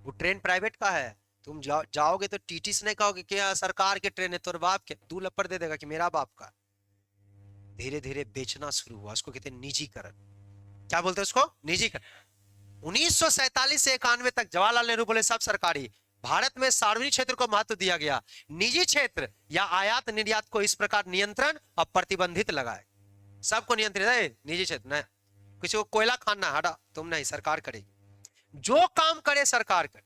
वो ट्रेन प्राइवेट का है। तुम जाओगे तो टीटी से नहीं कहोगे कि सरकार के ट्रेन है, तोर बाप के, तू लपड़ दे देगा कि मेरा बाप का। धीरे धीरे बेचना शुरू हुआ, उसको कहते हैं निजीकरण। क्या बोलते हैं उसको? निजीकरण। 1947 से 91 तक जवाहरलाल नेहरू बोले सब सरकारी। भारत में सार्वजनिक क्षेत्र को महत्व दिया गया, निजी क्षेत्र या आयात निर्यात को इस प्रकार नियंत्रण और प्रतिबंधित लगाए। सबको नियंत्रित है, निजी क्षेत्र नहीं। किसी को कोयला खाना हटा, तुम नहीं, सरकार करेगी। जो काम करे सरकार करे,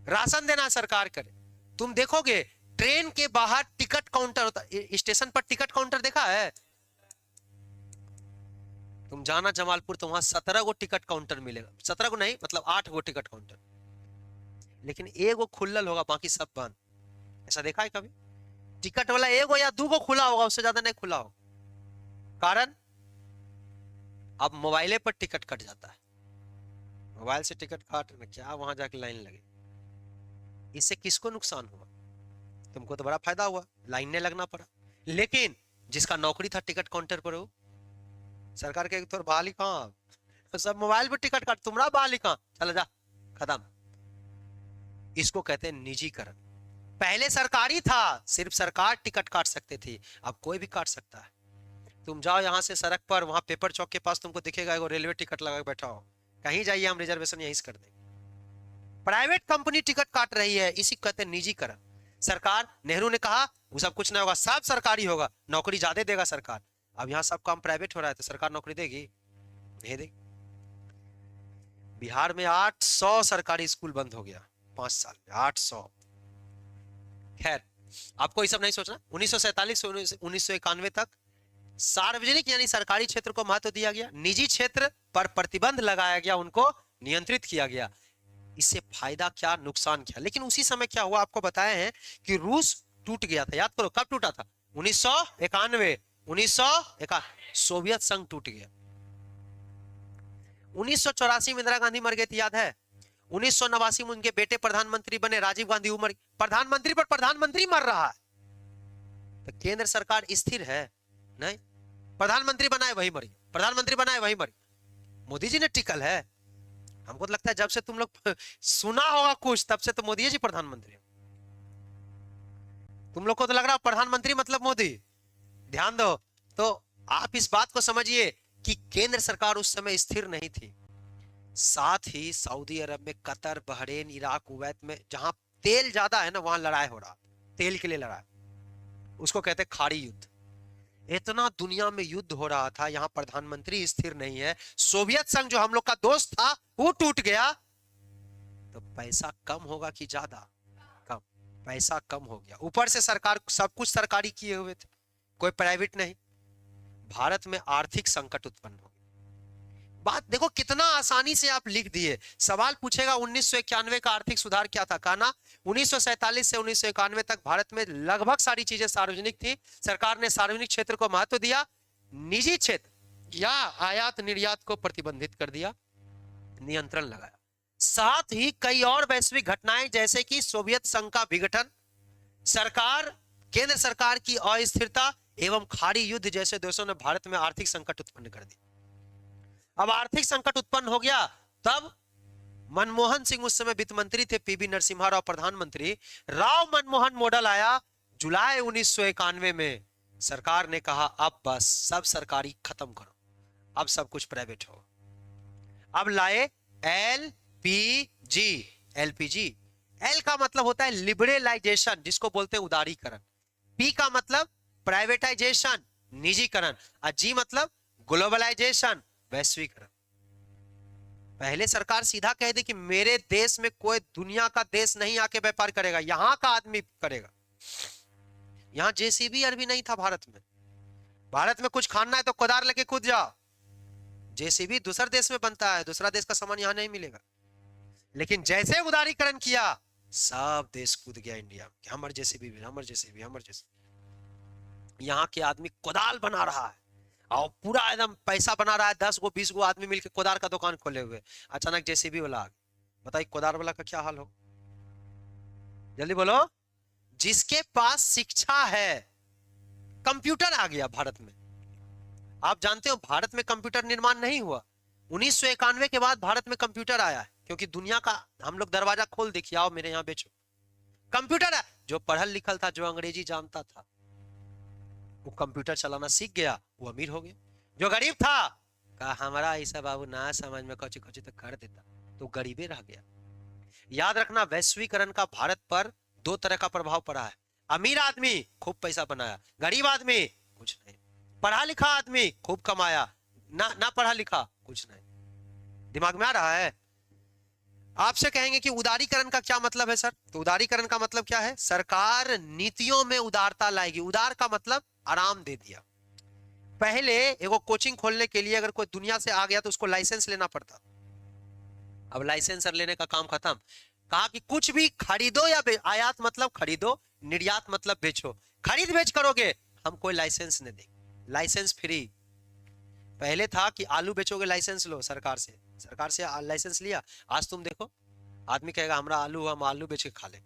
राशन देना सरकार करे। तुम देखोगे ट्रेन के बाहर टिकट काउंटर होता है, स्टेशन पर टिकट काउंटर देखा है? तुम जाना जमालपुर तो वहां 17 गो टिकट काउंटर मिलेगा, 17 गो नहीं मतलब 8 गो टिकट काउंटर, लेकिन एगो खुलल होगा, बाकी सब बंद। ऐसा देखा है कभी? टिकट वाला एगो या 2 गो खुला होगा, उससे ज्यादा नहीं खुला होगा। कारण अब मोबाइले पर टिकट कट जाता है, मोबाइल से टिकट काट, क्या वहां जाके लाइन लगे। इससे किसको नुकसान हुआ? तुमको तो बड़ा फायदा हुआ, लाइन नहीं लगना पड़ा। लेकिन जिसका नौकरी था टिकट काउंटर पर, वो सरकार के तो बहाली कहां, सब मोबाइल पर टिकट काट, तुम्हारा बहाली कहां, चला जा, खत्म। इसको कहते हैं निजीकरण। पहले सरकारी था, सिर्फ सरकार टिकट काट सकते थे, अब कोई भी काट सकता है। तुम जाओ यहां से सड़क पर, वहां पेपर चौक के पास तुमको दिखेगा एगो रेलवे टिकट लगा के बैठा हो, कहीं जाइए हम रिजर्वेशन यहीं से कर देंगे। प्राइवेट कंपनी टिकट काट रही है, इसी कहते हैं निजीकरण। सरकार, नेहरू ने कहा वो सब कुछ नहीं होगा, सब सरकारी होगा, नौकरी ज्यादा देगा सरकार। अब यहाँ सब काम प्राइवेट हो रहा है तो सरकार नौकरी देगी? नहीं देगी। बिहार में 800 सरकारी स्कूल बंद हो गया 5 साल में, 800। खैर, आपको ये सब नहीं सोचना। 1947 से 1991 तक सार्वजनिक यानी सरकारी क्षेत्र को महत्व दिया गया, निजी क्षेत्र पर प्रतिबंध लगाया गया, उनको नियंत्रित किया गया। इससे फायदा क्या, नुकसान क्या? लेकिन उसी समय क्या हुआ, आपको बताए हैं कि रूस टूट गया था। याद करो कब टूटा था? 1991। 1991 सोवियत संघ टूट गया। 1984 में इंदिरा गांधी मर गई थी, याद है? 1989 में उनके बेटे प्रधानमंत्री बने, राजीव गांधी उम्र, प्रधानमंत्री पर प्रधानमंत्री मर रहा है तो केंद्र सरकार स्थिर है? नहीं। प्रधानमंत्री बनाए वही मरी, प्रधानमंत्री बनाए वही मरी। मोदी जी ने टिकल है। हमको तो लगता है जब से तुम लोग सुना होगा कुछ तब से तो मोदी जी प्रधानमंत्री। तुम लोग को तो लग रहा प्रधानमंत्री मतलब मोदी। ध्यान दो। तो आप इस बात को समझिए कि केंद्र सरकार उस समय स्थिर नहीं थी। साथ ही सऊदी अरब में, कतर, बहरीन, इराक, कुवैत में जहां तेल ज्यादा है ना, वहां लड़ाई हो रहा, तेल के लिए लड़ाई, उसको कहते खाड़ी युद्ध। इतना दुनिया में युद्ध हो रहा था, यहां प्रधानमंत्री स्थिर नहीं है। सोवियत संघ जो हम लोग का दोस्त था वो टूट गया, तो पैसा कम होगा कि ज्यादा? कम। पैसा कम हो गया, ऊपर से सरकार सब कुछ सरकारी किए हुए थे, कोई प्राइवेट नहीं। भारत में आर्थिक संकट उत्पन्न हो गया। बात देखो कितना आसानी से आप लिख दिए। सवाल पूछेगा 1991 का आर्थिक सुधार क्या था, कहना 1947 से 1991 तक भारत में लगभग सारी चीजें सार्वजनिक थी, सरकार ने सार्वजनिक क्षेत्र को महत्व दिया, निजी क्षेत्र या आयात निर्यात को प्रतिबंधित कर दिया, नियंत्रण लगाया। साथ ही कई और वैश्विक घटनाएं जैसे कि सोवियत संघ का विघटन, सरकार, केंद्र सरकार की अस्थिरता एवं खाड़ी युद्ध जैसे देशों ने भारत में आर्थिक संकट उत्पन्न कर दिया। अब आर्थिक संकट उत्पन्न हो गया, तब मनमोहन सिंह उस समय वित्त मंत्री थे, पीवी नरसिम्हा राव प्रधानमंत्री, राव मनमोहन मॉडल आया जुलाई 1991 में। सरकार ने कहा अब बस सब सरकारी खत्म करो, अब सब कुछ प्राइवेट हो। अब लाए एलपीजी। एलपीजी, एल का मतलब होता है लिबरलाइजेशन, जिसको बोलते हैं उदारीकरण, पी का मतलब प्राइवेटाइजेशन, निजीकरण, और जी मतलब ग्लोबलाइजेशन, वैश्वीकरण। पहले सरकार सीधा कह दी कि मेरे देश में कोई दुनिया का देश नहीं आके व्यापार करेगा, यहां का आदमी करेगा। यहां जेसीबी भी नहीं था भारत में। भारत में कुछ खाना है तो कोदार लेके कूद जाओ, जेसीबी दूसरे देश में बनता है, दूसरा देश का सामान यहां नहीं मिलेगा। लेकिन जैसे उदारीकरण किया, सब देश कूद गया इंडिया में, हमर जेसीबी, हमर जेसीबी, हमर जेसीबी। यहाँ के आदमी कोदाल बना रहा है और पूरा एकदम पैसा बना रहा है, 10 गो 20 गो आदमी मिलकर कोदार का दुकान खोले हुए। अचानक जेसीबी वाला आ गया, बताइए कोदार वाला का क्या हाल हो? जल्दी बोलो। जिसके पास शिक्षा है, कंप्यूटर आ गया भारत में। आप जानते हो भारत में कंप्यूटर निर्माण नहीं हुआ, 1991 के बाद भारत में कंप्यूटर आया है, क्योंकि दुनिया का हम लोग दरवाजा खोल देखिए, आओ मेरे यहाँ बेचो कंप्यूटर है। जो पढ़ल लिखल था, जो अंग्रेजी जानता था, वो कंप्यूटर चलाना सीख गया, वो अमीर हो गया। जो गरीब था, कहा हमारा ऐसा बाबू ना समझ में कची कची तो कर देता, तो गरीबे रह गया। याद रखना, वैश्वीकरण का भारत पर दो तरह का प्रभाव पड़ा है। अमीर आदमी खूब पैसा बनाया, गरीब आदमी कुछ नहीं। पढ़ा लिखा आदमी खूब कमाया, ना पढ़ा लिखा कुछ नहीं। दिमाग में आ रहा है? आपसे कहेंगे कि उदारीकरण का क्या मतलब है सर? तो उदारीकरण का मतलब क्या है? सरकार नीतियों में उदारता लाएगी। उदार का मतलब आराम दे दिया। पहले एगो कोचिंग खोलने के लिए अगर कोई दुनिया से आ गया तो उसको लाइसेंस लेना पड़ता, अब लाइसेंस लेने का काम खत्म। कहा कि कुछ भी खरीदो या आयात मतलब खरीदो, निर्यात मतलब बेचो, खरीद बेच करोगे हम कोई लाइसेंस नहीं देंगे, लाइसेंस फ्री। पहले था कि आलू बेचोगे लाइसेंस लो सरकार से, सरकार से लाइसेंस लिया। आज तुम देखो आदमी कहेगा हमरा आलू, हम आलू बेच के खा ले।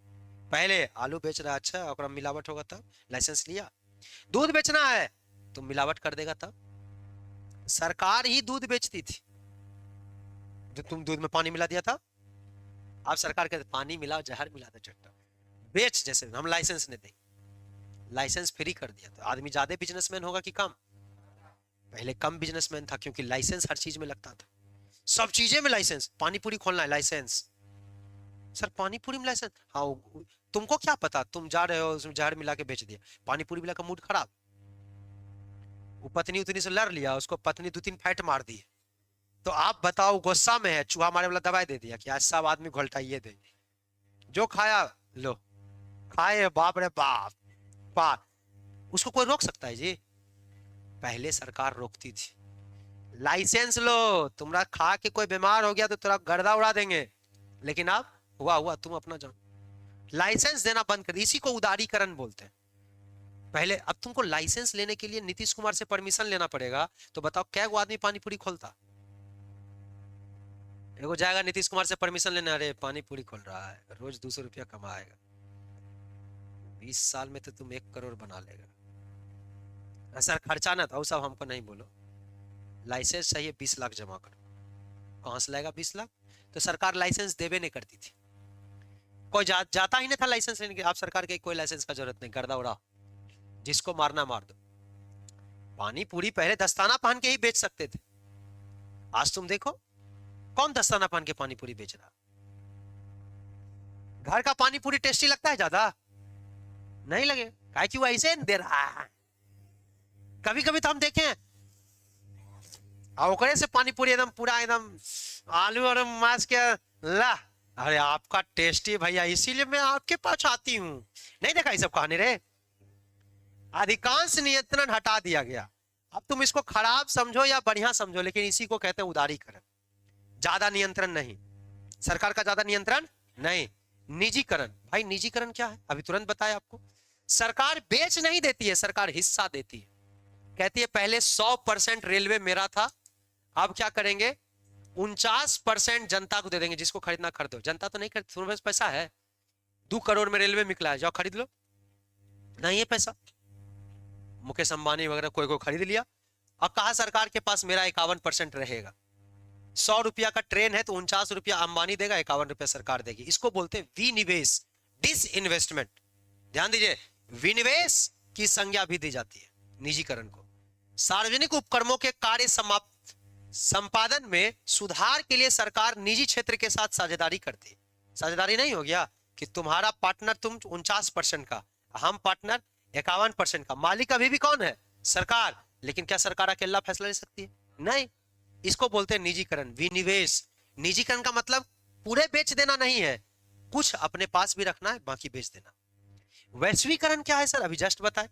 पहले आलू बेच रहा, अच्छा और मिलावट होगा तब लाइसेंस लिया। दूध बेचना है तो मिलावट कर देगा तब। सरकार ही दूध बेचती थी, जो तुम दूध में पानी मिला दिया था, अब सरकार कहते पानी मिलाओ, जहर मिला दो, चट्टा बेच, जैसे हम लाइसेंस नहीं देंगे। लाइसेंस फ्री कर दिया तो आदमी ज्यादा बिजनेसमैन होगा कि कम? पहले कम बिजनेसमैन था, क्योंकि लाइसेंस हर चीज में लगता था, सब चीजें में लाइसेंस। पानी पूरी खोलना है लाइसेंस, सर पानी पूरी में लाइसेंस, हाँ तुमको क्या पता, तुम जा रहे हो उसमें जहर मिला के बेच दिया, पानी पूरी मिला का मूड खराब, वो पत्नी उतनी से लड़ लिया, उसको पत्नी 2-3 फैट मार दी, तो आप बताओ गुस्सा में है, चूहा मारे वाला दवाई दे दिया कि आज सब आदमी घोलटाइए दे, जो खाया लो, खाए बाप रे बाप, बाप, उसको कोई रोक सकता है जी? पहले सरकार रोकती थी, लाइसेंस लो, तुम्हारा खा के कोई बीमार हो गया तो तेरा गर्दा उड़ा देंगे, लेकिन अब हुआ हुआ तुम अपना जान, लाइसेंस देना बंद कर, इसी को उदारीकरण बोलते हैं। पहले, अब तुमको लाइसेंस लेने के लिए नीतीश कुमार से परमिशन लेना पड़ेगा, तो बताओ क्या वो आदमी पानी पूरी खोलता? एगो जाएगा नीतीश कुमार से परमिशन लेने, अरे पानी पूरी खोल रहा है, रोज 200 रुपया कमाएगा, 20 साल में तो तुम 1 करोड़ बना लेगा। सर खर्चा ना था वो सब हमको नहीं बोलो, लाइसेंस चाहिए 20 लाख जमा करो, कहां से लाएगा 20 लाख? तो सरकार लाइसेंस देवे नहीं करती थी, कोई जाता ही नहीं था लाइसेंस लेने के, आप सरकार के कोई लाइसेंस का जरूरत नहीं, गर्दा उड़ा, जिसको मारना मार दो। पानी पूरी पहले दस्ताना पहन के ही बेच सकते थे, आज तुम देखो कौन दस्ताना पहन के पानी पूरी बेच रहा? घर का पानी पूरी टेस्टी लगता है ज्यादा? नहीं लगे, काहे कि वो ऐसे दे रहा है। कभी कभी तो हम देखें ओकरे से पानी पूरी एकदम पूरा एकदम आलू और मांस के ला, अरे आपका टेस्टी भैया, इसीलिए मैं आपके पास आती हूँ। नहीं देखा ये सब कहानी रे? अधिकांश नियंत्रण हटा दिया गया, अब तुम इसको खराब समझो या बढ़िया समझो, लेकिन इसी को कहते हैं उदारीकरण। ज्यादा नियंत्रण नहीं, सरकार का ज्यादा नियंत्रण नहीं, निजीकरण। भाई निजीकरण क्या है, अभी तुरंत बताया आपको। सरकार बेच नहीं देती है, सरकार हिस्सा देती है, कहती है पहले 100% रेलवे मेरा था, अब क्या करेंगे 49% जनता को दे देंगे, जिसको खरीदना खरीदो। जनता तो नहीं खरीद, तुम्हारे पास पैसा है, 2 करोड़ में रेलवे निकला है, जाओ खरीद लो, नहीं है पैसा, मुकेश अंबानी वगैरह कोई को खरीद लिया, अब कहा सरकार के पास मेरा 51% रहेगा। 100 रुपया का ट्रेन है तो 49 रुपया अंबानी देगा, 51 रुपया सरकार देगी। इसको बोलते हैं विनिवेश, डिस इन्वेस्टमेंट। ध्यान दीजिए, विनिवेश की संज्ञा भी दी जाती है निजीकरण को। सार्वजनिक उपक्रमों के कार्य संपादन में सुधार के लिए सरकार निजी क्षेत्र के साथ साझेदारी करती है। साझेदारी नहीं हो गया कि तुम्हारा पार्टनर तुम 49% का, हम पार्टनर 51% का, मालिक अभी भी कौन है? सरकार। लेकिन क्या सरकार अकेला फैसला ले सकती है? नहीं, इसको बोलते हैं निजीकरण, विनिवेश। निजीकरण का मतलब पूरे बेच देना नहीं है, कुछ अपने पास भी रखना है, बाकी बेच देना। वैश्वीकरण क्या है सर? अभी जस्ट बताए,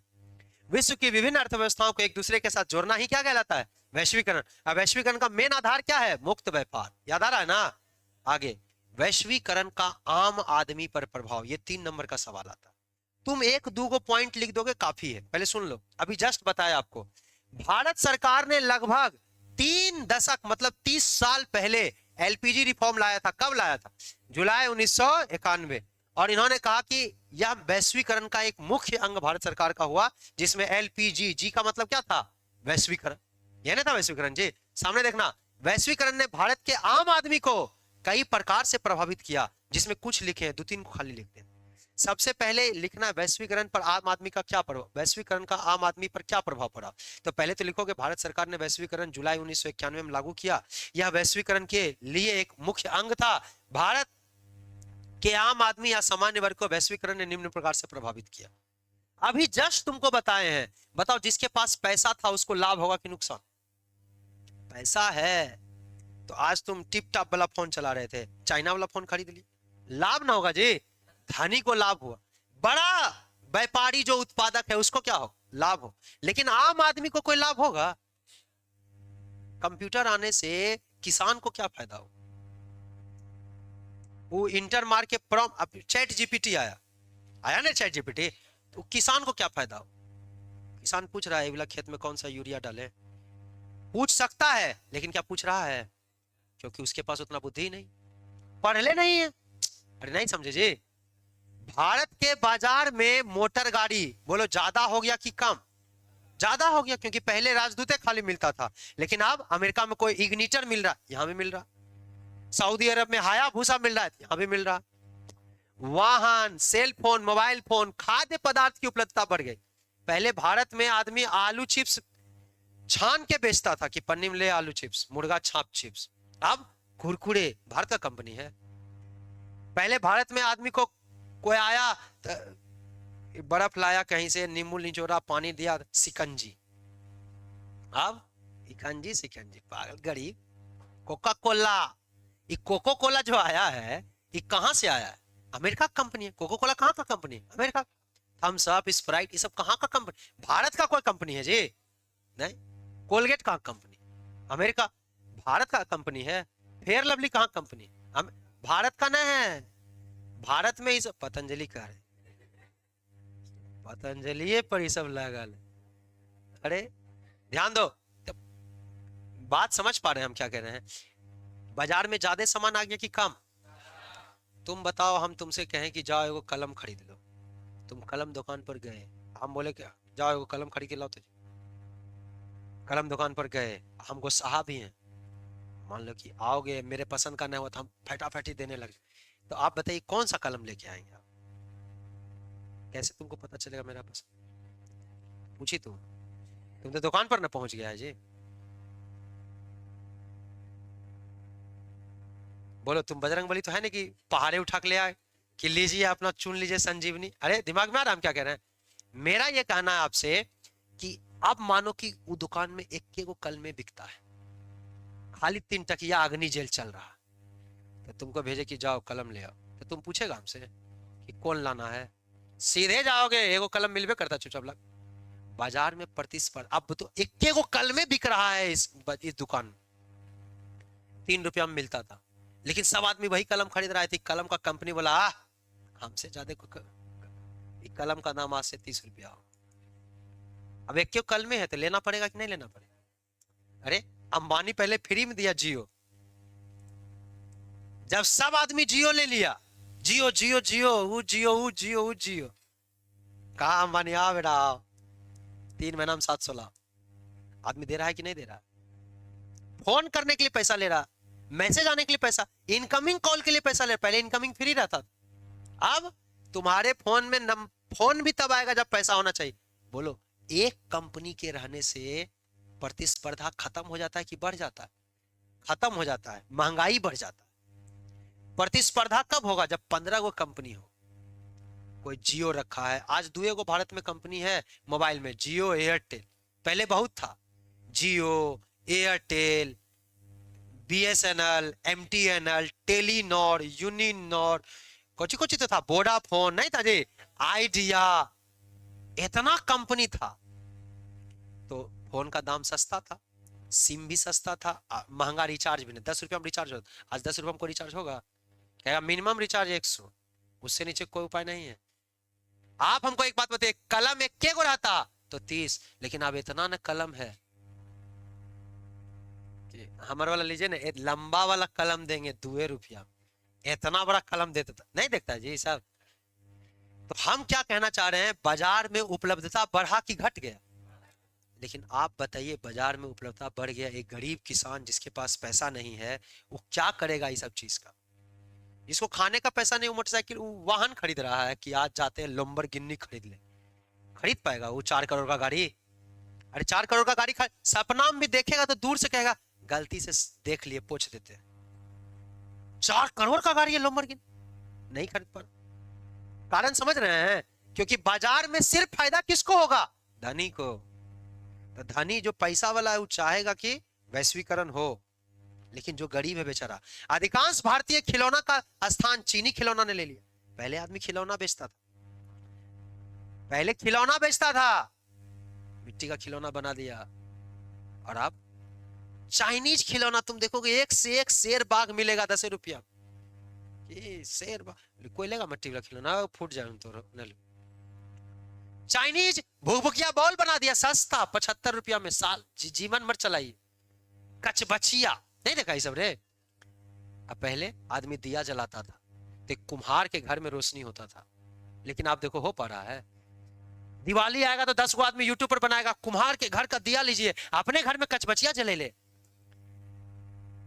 विश्व की विभिन्न अर्थव्यवस्थाओं को एक दूसरे के साथ जोड़ना ही क्या कहलाता है? वैश्वीकरण। अब वैश्वीकरण का मेन आधार क्या है? मुक्त व्यापार। याद आ रहा है ना? आगे, वैश्वीकरण का आम आदमी पर प्रभाव, ये 3 नंबर का सवाल आता है। तुम 1-2 पॉइंट लिख दोगे काफी है, पहले सुन लो। अभी जस्ट बताया आपको, भारत सरकार ने लगभग 3 दशक मतलब 30 साल पहले एलपीजी रिफॉर्म लाया था। कब लाया था? जुलाई 1991। और इन्होंने कहा कि यह वैश्वीकरण का एक मुख्य अंग भारत सरकार का हुआ, जिसमें एलपीजी, जी का मतलब क्या था? वैश्वीकरण। यह नहीं था वैश्वीकरण जी, सामने देखना। वैश्वीकरण ने भारत के आम आदमी को कई प्रकार से प्रभावित किया, जिसमें कुछ लिखे हैं, 2-3 को खाली लिखते हैं। सबसे पहले लिखना वैश्वीकरण पर आम आदमी का क्या प्रभाव, वैश्वीकरण का आम आदमी पर क्या प्रभाव पड़ा। तो पहले तो लिखोगे भारत सरकार ने वैश्वीकरण जुलाई 1991 में लागू किया। यह वैश्वीकरण के लिए एक मुख्य अंग था। भारत के आम आदमी या सामान्य वर्ग को वैश्वीकरण ने निम्न प्रकार से प्रभावित किया। अभी जस्ट तुमको बताए हैं, बताओ जिसके पास पैसा था उसको लाभ होगा कि नुकसान? पैसा है तो आज तुम टिप टॉप वाला फोन चला रहे थे, चाइना वाला फोन खरीद लिया, लाभ ना होगा जी? धनी को लाभ हुआ, बड़ा व्यापारी जो उत्पादक है उसको क्या हो? लाभ हो। लेकिन आम आदमी को कोई लाभ होगा? कंप्यूटर आने से किसान को क्या फायदा हो? वो इंटर मार के प्रॉम्प्ट, चैट जीपीटी आया ना, चैट जीपीटी, तो किसान को क्या फायदा हो? किसान पूछ रहा है अगला खेत में कौन सा यूरिया डाले, पूछ सकता है, लेकिन क्या पूछ रहा है? क्योंकि उसके पास उतना बुद्धि नहीं, पढ़ले नहीं है। अरे नहीं समझे जी? भारत के बाजार में मोटर गाड़ी बोलो ज्यादा हो गया कि कम? ज्यादा हो गया, क्योंकि पहले राजदूते खाली मिलता था, लेकिन अब अमेरिका में कोई इग्निटर मिल रहा, यहां भी मिल रहा, सऊदी अरब में हायाबुसा मिल रहा है, यहां भी मिल रहा। वाहन, सेल फोन, मोबाइल फोन, खाद्य पदार्थ की उपलब्धता बढ़ गई। पहले भारत में आदमी आलू चिप्स छान के बेचता था कि पन्नी में ले आलू चिप्स, मुर्गा छाप चिप्स। अब कुरकुरे, भारत का कंपनी है, पहले भारत में आदमी को कोई आया बर्फ लाया कहीं से, नींबू निचोड़ा, पानी दिया, सिकंजी। अब इकंजी सिकंजी, पागल गरीब। कोका कोला, ये कोको कोला जो आया है ये कहां से आया है? अमेरिका का कंपनी है। कोको कोला कहां का कंपनी है? अमेरिका। थम्स अप, स्प्राइट, ये सब कहां का कंपनी? भारत का कोई कंपनी है जी? नहीं। कोलगेट कहां कंपनी? अमेरिका। भारत का कंपनी है। फेयर लवली कहां कंपनी? हम भारत का नहीं है। भारत में इस पतंजलि का है, पतंजलि पर ये सब लागल। अरे ध्यान दो, तो बात समझ पा रहे हैं हम क्या कह रहे हैं? बाजार में ज्यादा सामान आ गया कि कम? तुम बताओ, हम तुमसे कहें कि जाओ एगो कलम खरीद लो, तुम कलम दुकान पर गए, हम बोले क्या जाओ एगो कलम खरीद के लाओ, तो कलम दुकान पर गए, हमको साहब ही हैं, मान लो कि आओगे, मेरे पसंद का नहीं हुआ तो हम फटाफट ही देने लगे, तो आप बताइए कौन सा कलम लेके आएंगे आप? कैसे तुमको पता चलेगा मेरा पसंद? पूछी तुम तो दुकान पर ना पहुंच गया है जी। बोलो, तुम बजरंगबली तो है नहीं कि पहाड़े उठा के ले आए कि लीजिए अपना चुन लीजिए संजीवनी। अरे दिमाग में आ रहा हम क्या कह रहे हैं? मेरा ये कहना है आपसे कि अब मानो कि वो दुकान में एक के को कल में बिकता है, खाली 3 टकिया अग्नि जेल चल रहा है, तो तुमको भेजे कि जाओ कलम ले आओ, तो तुम पूछेगा हमसे कि कौन लाना है? सीधे जाओगे, एगो कलम मिलबे करता चुपचाप लग। बाजार में प्रतिस्पर्धा, अब तो एक के को कल में बिक रहा है इस दुकान में, 3 रुपया में मिलता था, लेकिन सब आदमी वही कलम खरीद रहा है। कलम का कंपनी बोला हमसे ज्यादा कलम का दाम आज से 30 रुपया हो। अब एक क्यों कल में है तो लेना पड़ेगा कि नहीं लेना पड़ेगा? अरे अंबानी पहले फ्री में दिया जियो, जब सब आदमी जियो ले लिया, जियो जियो जियो वो जियो वो जियो वो जियो, कहा अंबानी आ बेटा आओ, 3 महीना में 716। आदमी दे रहा है कि नहीं दे रहा? फोन करने के लिए पैसा ले रहा, मैसेज आने के लिए पैसा, इनकमिंग कॉल के लिए पैसा ले। पहले इनकमिंग फ्री रहता था, अब तुम्हारे फोन में फोन भी तब आएगा जब पैसा होना चाहिए। बोलो, एक कंपनी के रहने से प्रतिस्पर्धा खत्म हो जाता है कि बढ़ जाता है? खत्म हो जाता है, महंगाई बढ़ जाता है। प्रतिस्पर्धा कब होगा? जब 15 गो कंपनी हो। कोई जियो रखा है, आज 2 गो भारत में कंपनी है मोबाइल में, जियो एयरटेल। पहले बहुत था, Jio, Airtel, BSNL, MTNL, Telenor, Uninor, कोची कोची तो था, वोडाफोन नहीं था जी, आइडिया, इतना कंपनी था। तो फोन का दाम सस्ता था, सिम भी सस्ता था, महंगा रिचार्ज भी नहीं, 10 रुपया में रिचार्ज होता। आज 10 रुपया में कोई रिचार्ज होगा? कहेगा मिनिमम रिचार्ज 100, उससे नीचे कोई उपाय नहीं है। आप हमको एक बात बताइए, कलम एक के को रहता तो 30, लेकिन अब इतना ना कलम है कि हमारे वाला लीजिए ना, एक लंबा वाला कलम देंगे 2 रुपया, इतना बड़ा कलम देता था नहीं देखता जी साहब। तो हम क्या कहना चाह रहे हैं, बाजार में उपलब्धता बढ़ा कि घट गया? लेकिन आप बताइए, बाजार में उपलब्धता बढ़ गया, एक गरीब किसान जिसके पास पैसा नहीं है वो क्या करेगा इस सब चीज का? जिसको खाने का पैसा नहीं, वो मोटरसाइकिल, वो वाहन खरीद रहा है कि आज जाते हैं लंबरगिनी खरीद ले, खरीद पाएगा वो 4 करोड़ का गाड़ी? अरे 4 करोड़ का गाड़ी सपना में भी देखेगा तो दूर से कहेगा गलती से देख लिए पोछ देते हैं, 4 करोड़ का गाड़ी है लंबरगिनी, नहीं खरीद पा। कारण समझ रहे हैं? क्योंकि बाजार में सिर्फ फायदा किसको होगा? धनी को। तो धनी जो पैसा वाला है वो चाहेगा कि वैश्वीकरण हो, लेकिन जो गरीब है बेचारा, अधिकांश भारतीय खिलौना का स्थान चीनी खिलौना ने ले लिया। पहले आदमी खिलौना बेचता था, पहले खिलौना बेचता था, मिट्टी का खिलौना बना दिया, और अब चाइनीज खिलौना तुम देखोगे, एक से एक शेर बाघ मिलेगा 10 रुपया। ये शेर बाघ कोई लेगा? मिट्टी का खिलौना फूट जाए तो न लो। चाइनीज भुकभुकिया बॉल बना दिया सस्ता, 75 रुपया में, साल जीवन मर चलाइए। कचबचिया नहीं देखा ये सब रे? अब पहले आदमी दिया जलाता था तो कुम्हार के घर में रोशनी होता था, लेकिन आप देखो हो पा रहा है? दिवाली आएगा तो 10 गो आदमी यूट्यूब पर बनाएगा, कुम्हार के घर का दिया लीजिए, अपने घर में कचबचिया जले ले।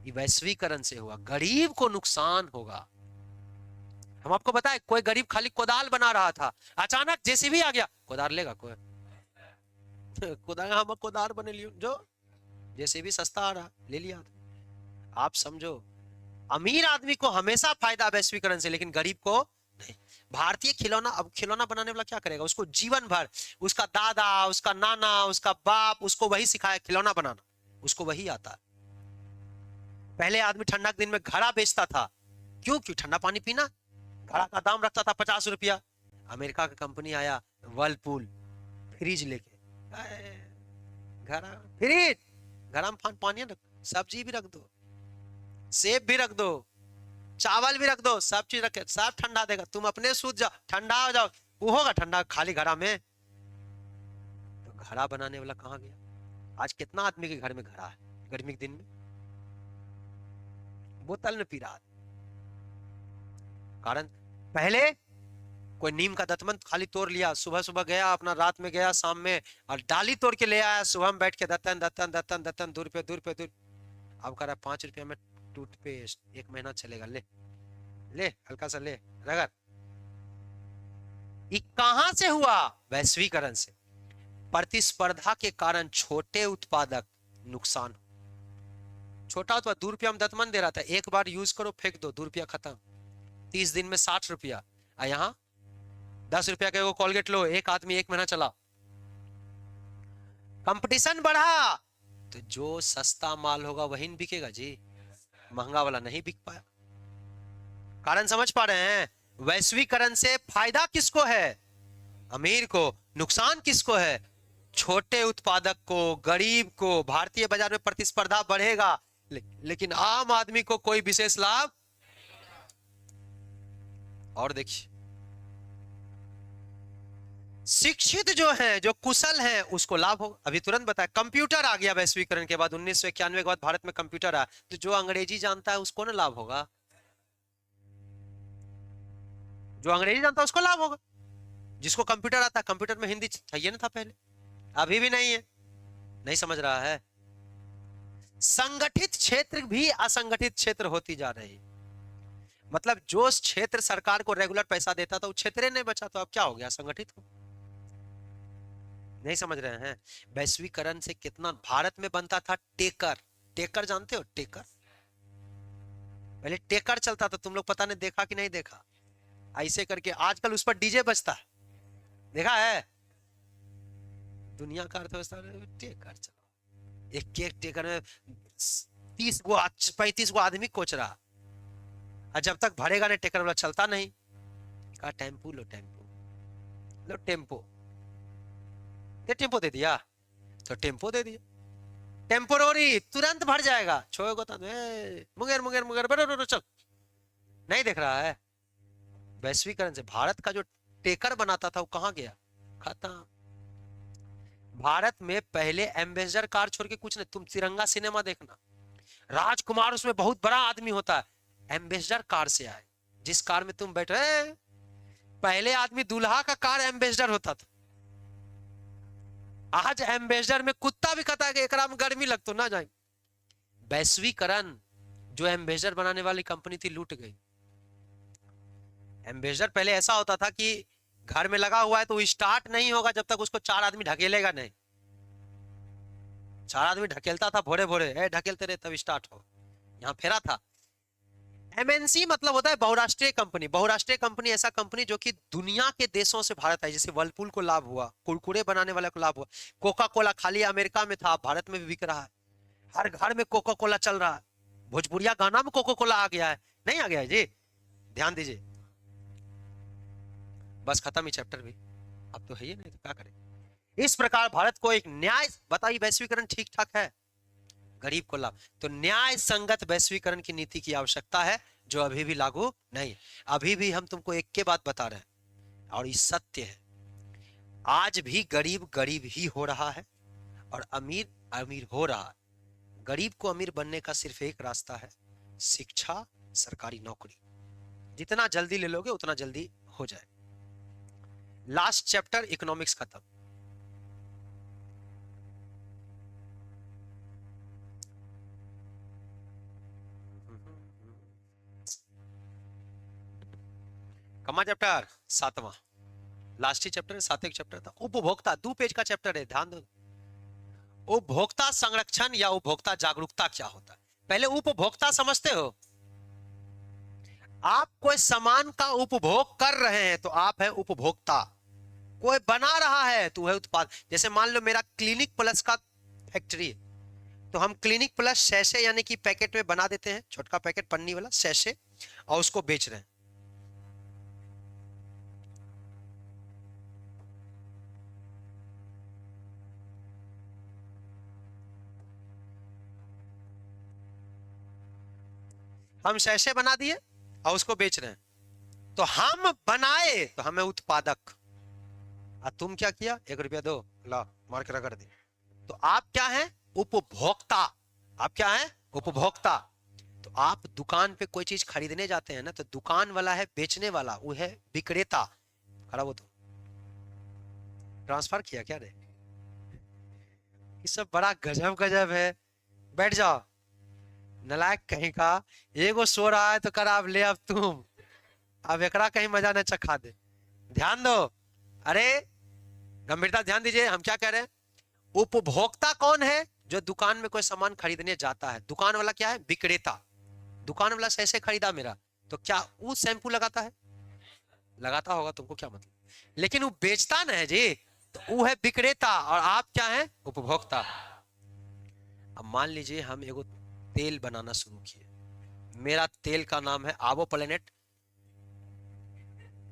ये वैश्वीकरण से हुआ, गरीब को नुकसान होगा। हम आपको बताएं, कोई गरीब खाली कोदाल बना रहा था, अचानक जेसीबी आ गया, कोदाल लेगा कोई? हम कोदाल बने लियो, जो जेसीबी सस्ता आ रहा ले लिया। आप समझो अमीर आदमी को हमेशा फायदा वैश्वीकरण से, लेकिन गरीब को नहीं। भारतीय खिलौना, अब खिलौना बनाने वाला क्या करेगा, उसको जीवन भर उसका दादा, उसका नाना, उसका बाप उसको वही सिखाया खिलौना बनाना, उसको वही आता है। पहले आदमी ठंडा के दिन में घड़ा बेचता था, क्यों? क्यों? ठंडा पानी पीना। घड़ा का दाम रखता था 50 रुपया। अमेरिका का कंपनी आया वर्लपूल, फ्रिज लेके, घड़ा फ्रिज, घड़ा में पानी रख, सब्जी भी रख दो, सेब भी रख दो, चावल भी रख दो, सब चीज रखे, सब ठंडा देगा, तुम अपने सूझ जाओ, ठंडा हो जाओ, वो होगा ठंडा खाली घड़ा में। तो घड़ा बनाने वाला कहां गया? आज कितना आदमी के घर में घड़ा है गर्मी के दिन में? बोतल में पी रहा है। कारण पहले कोई नीम का दतमन खाली तोड़ लिया, सुबह सुबह गया अपना, रात में गया, शाम में और डाली तोड़ के ले आया, सुबह में बैठ के दतन दतन दतन दतन, 2 रुपये 2 रुपये 2। अब कह रहा 5 रुपये में टूथपेस्ट, 1 महीना चलेगा, ले ले हल्का सा ले रगड़। ये कहां से हुआ? वैश्वीकरण से। प्रतिस्पर्धा के कारण छोटे उत्पादक नुकसान। छोटा उत्पाद 2 रुपया में दतमन दे रहा था, एक बार यूज करो फेंक दो, 2 रुपया खत्म, 30 दिन में 60 रुपया। यहाँ 10 रुपया के वो कॉलगेट लो, एक आदमी 1 महीना चला। कंपटीशन बढ़ा तो जो सस्ता माल होगा वही बिकेगा जी, महंगा वाला नहीं बिक पाया। कारण समझ पा रहे हैं? वैश्वीकरण से फायदा किसको है? अमीर को। नुकसान किसको है? छोटे उत्पादक को, गरीब को। भारतीय बाजार में प्रतिस्पर्धा बढ़ेगा, लेकिन आम आदमी को कोई विशेष लाभ। और देखिए, शिक्षित जो है, जो कुशल है, उसको लाभ होगा। अभी तुरंत बताया, कंप्यूटर आ गया वैश्वीकरण के बाद, 1991 के बाद भारत में कंप्यूटर आया, तो जो अंग्रेजी जानता है उसको ना लाभ होगा, जो अंग्रेजी जानता है उसको लाभ होगा। जिसको कंप्यूटर आता है, कंप्यूटर में हिंदी चाहिए ना था पहले, अभी भी नहीं है, नहीं समझ रहा है। संगठित क्षेत्र भी असंगठित क्षेत्र होती जा रही है। मतलब जो क्षेत्र सरकार को रेगुलर पैसा देता था वो क्षेत्र नहीं बचा, तो अब क्या हो गया? संगठित हो। नहीं समझ रहे हैं? वैश्वीकरण से कितना भारत में बनता था टेकर। टेकर जानते हो? टेकर, पहले टेकर चलता था, तुम लोग पता नहीं देखा कि नहीं देखा, ऐसे करके। आजकल उस पर डीजे बजता है, देखा है? दुनिया का अर्थव्यवस्था टेकर चलो, एक टेकर में 35 गो आदमी कोच रहा, और जब तक भरेगा नहीं टेकर वाला चलता नहीं। कहा टेम्पो लो, टेम्पो लो, टेम्पो टेम्पो दे दिया, तो टेम्पो दे दिया, टेम्पोररी, तुरंत भर जाएगा, छोड़ो तो मुंगेर मुंगेर मुंगेर बड़ो चल, नहीं देख रहा है? वैश्वीकरण से भारत का जो टेकर बनाता था वो कहां गया? खत्म। भारत में पहले एम्बेसडर कार छोड़ के कुछ नहीं। तुम तिरंगा सिनेमा देखना, राजकुमार उसमें बहुत बड़ा आदमी होता है, एम्बेसडर कार से आए। जिस कार में तुम बैठ रहे, पहले आदमी दूल्हा का कार एम्बेसडर होता था। आज एम्बेसडर में कुत्ता भी कहता है कि एकरा में गर्मी लग तो ना जाए। वैश्वीकरण, जो एम्बेसडर बनाने वाली कंपनी थी, लूट गई। एम्बेसडर पहले ऐसा होता था कि घर में लगा हुआ है तो वो स्टार्ट नहीं होगा जब तक उसको 4 आदमी ढकेलेगा नहीं। 4 आदमी ढकेलता था, भोरे भोरे ढकेलते रहे तब स्टार्ट हो। यहाँ फेरा था। एमएनसी मतलब होता है बहुराष्ट्रीय कंपनी। बहुराष्ट्रीय कंपनी ऐसा कंपनी जो कि दुनिया के देशों से भारत आई। जैसे वर्लपूल को लाभ हुआ, कुरकुरे बनाने वाले को लाभ हुआ। कोका कोला खाली अमेरिका में था, भारत में भी बिक रहा है, हर घर में कोका कोला चल रहा है। भोजपुरिया गाना में कोका कोला आ गया है, नहीं आ गया है जी? ध्यान दीजिए। बस खत्म ही चैप्टर भी, अब तो है ही नहीं, तो क्या करें? इस प्रकार भारत को एक न्याय, बताइए वैश्वीकरण ठीक ठाक है, गरीब को लाभ, तो न्याय संगत वैश्वीकरण की नीति की आवश्यकता है, जो अभी भी लागू नहीं। अभी भी हम तुमको एक के बात बता रहे हैं, और ये सत्य है। आज भी गरीब गरीब ही हो रहा है और अमीर अमीर हो रहा है। गरीब को अमीर बनने का सिर्फ एक रास्ता है, शिक्षा, सरकारी नौकरी। जितना जल्दी ले लोगे उतना जल्दी हो जाए। लास्ट चैप्टर इकोनॉमिक्स खत्म। कमा चैप्टर 7वां, लास्ट ही चैप्टर है, 7वें चैप्टर था। उपभोक्ता 2 पेज का चैप्टर है, ध्यान दो। उपभोक्ता संरक्षण या उपभोक्ता जागरूकता क्या होता है? पहले उपभोक्ता समझते हो? आप कोई सामान का उपभोग कर रहे हैं तो आप है उपभोक्ता, कोई बना रहा है तो वह उत्पाद। जैसे मान लो मेरा क्लिनिक प्लस का फैक्ट्री है, तो हम क्लिनिक प्लस सैशे यानी कि पैकेट में बना देते हैं, छोटका पैकेट पन्नी वाला सैशे, और उसको बेच रहे हैं। हम सैशे बना दिए और उसको बेच रहे हैं, तो हम बनाए तो हमें उत्पादक, और तुम क्या किया, 1 रुपया दो, ला मार के रगड़ दे। तो आप क्या हैं, उपभोक्ता। आप क्या हैं, उपभोक्ता। तो आप दुकान पे कोई चीज खरीदने जाते हैं ना, तो दुकान वाला है बेचने वाला, वो है विक्रेता। खड़ा वो तो ट्रांसफर किया क्या रे, ये सब बड़ा गजब गजब है। बैठ जाओ, नलायक कहीं का। एगो सो रहा है तो कर अब ले, अब तुम, अब एकरा कहीं मजा न चखा दे। ध्यान दो, अरे गंभीरता ध्यान दीजिए, हम क्या कह रहे हैं। उपभोक्ता कौन है, जो दुकान में कोई सामान खरीदने जाता है। दुकान वाला क्या है, विक्रेता। दुकान वाला ऐसे खरीदा मेरा, तो क्या वो शैम्पू लगाता है, लगाता होगा, तुमको क्या मतलब। लेकिन वो बेचता ना है जी, तो वो है विक्रेता, और आप क्या है, उपभोक्ता। अब मान लीजिए हम एगो तेल बनाना शुरू किए, मेरा तेल का नाम है आवो प्लेनेट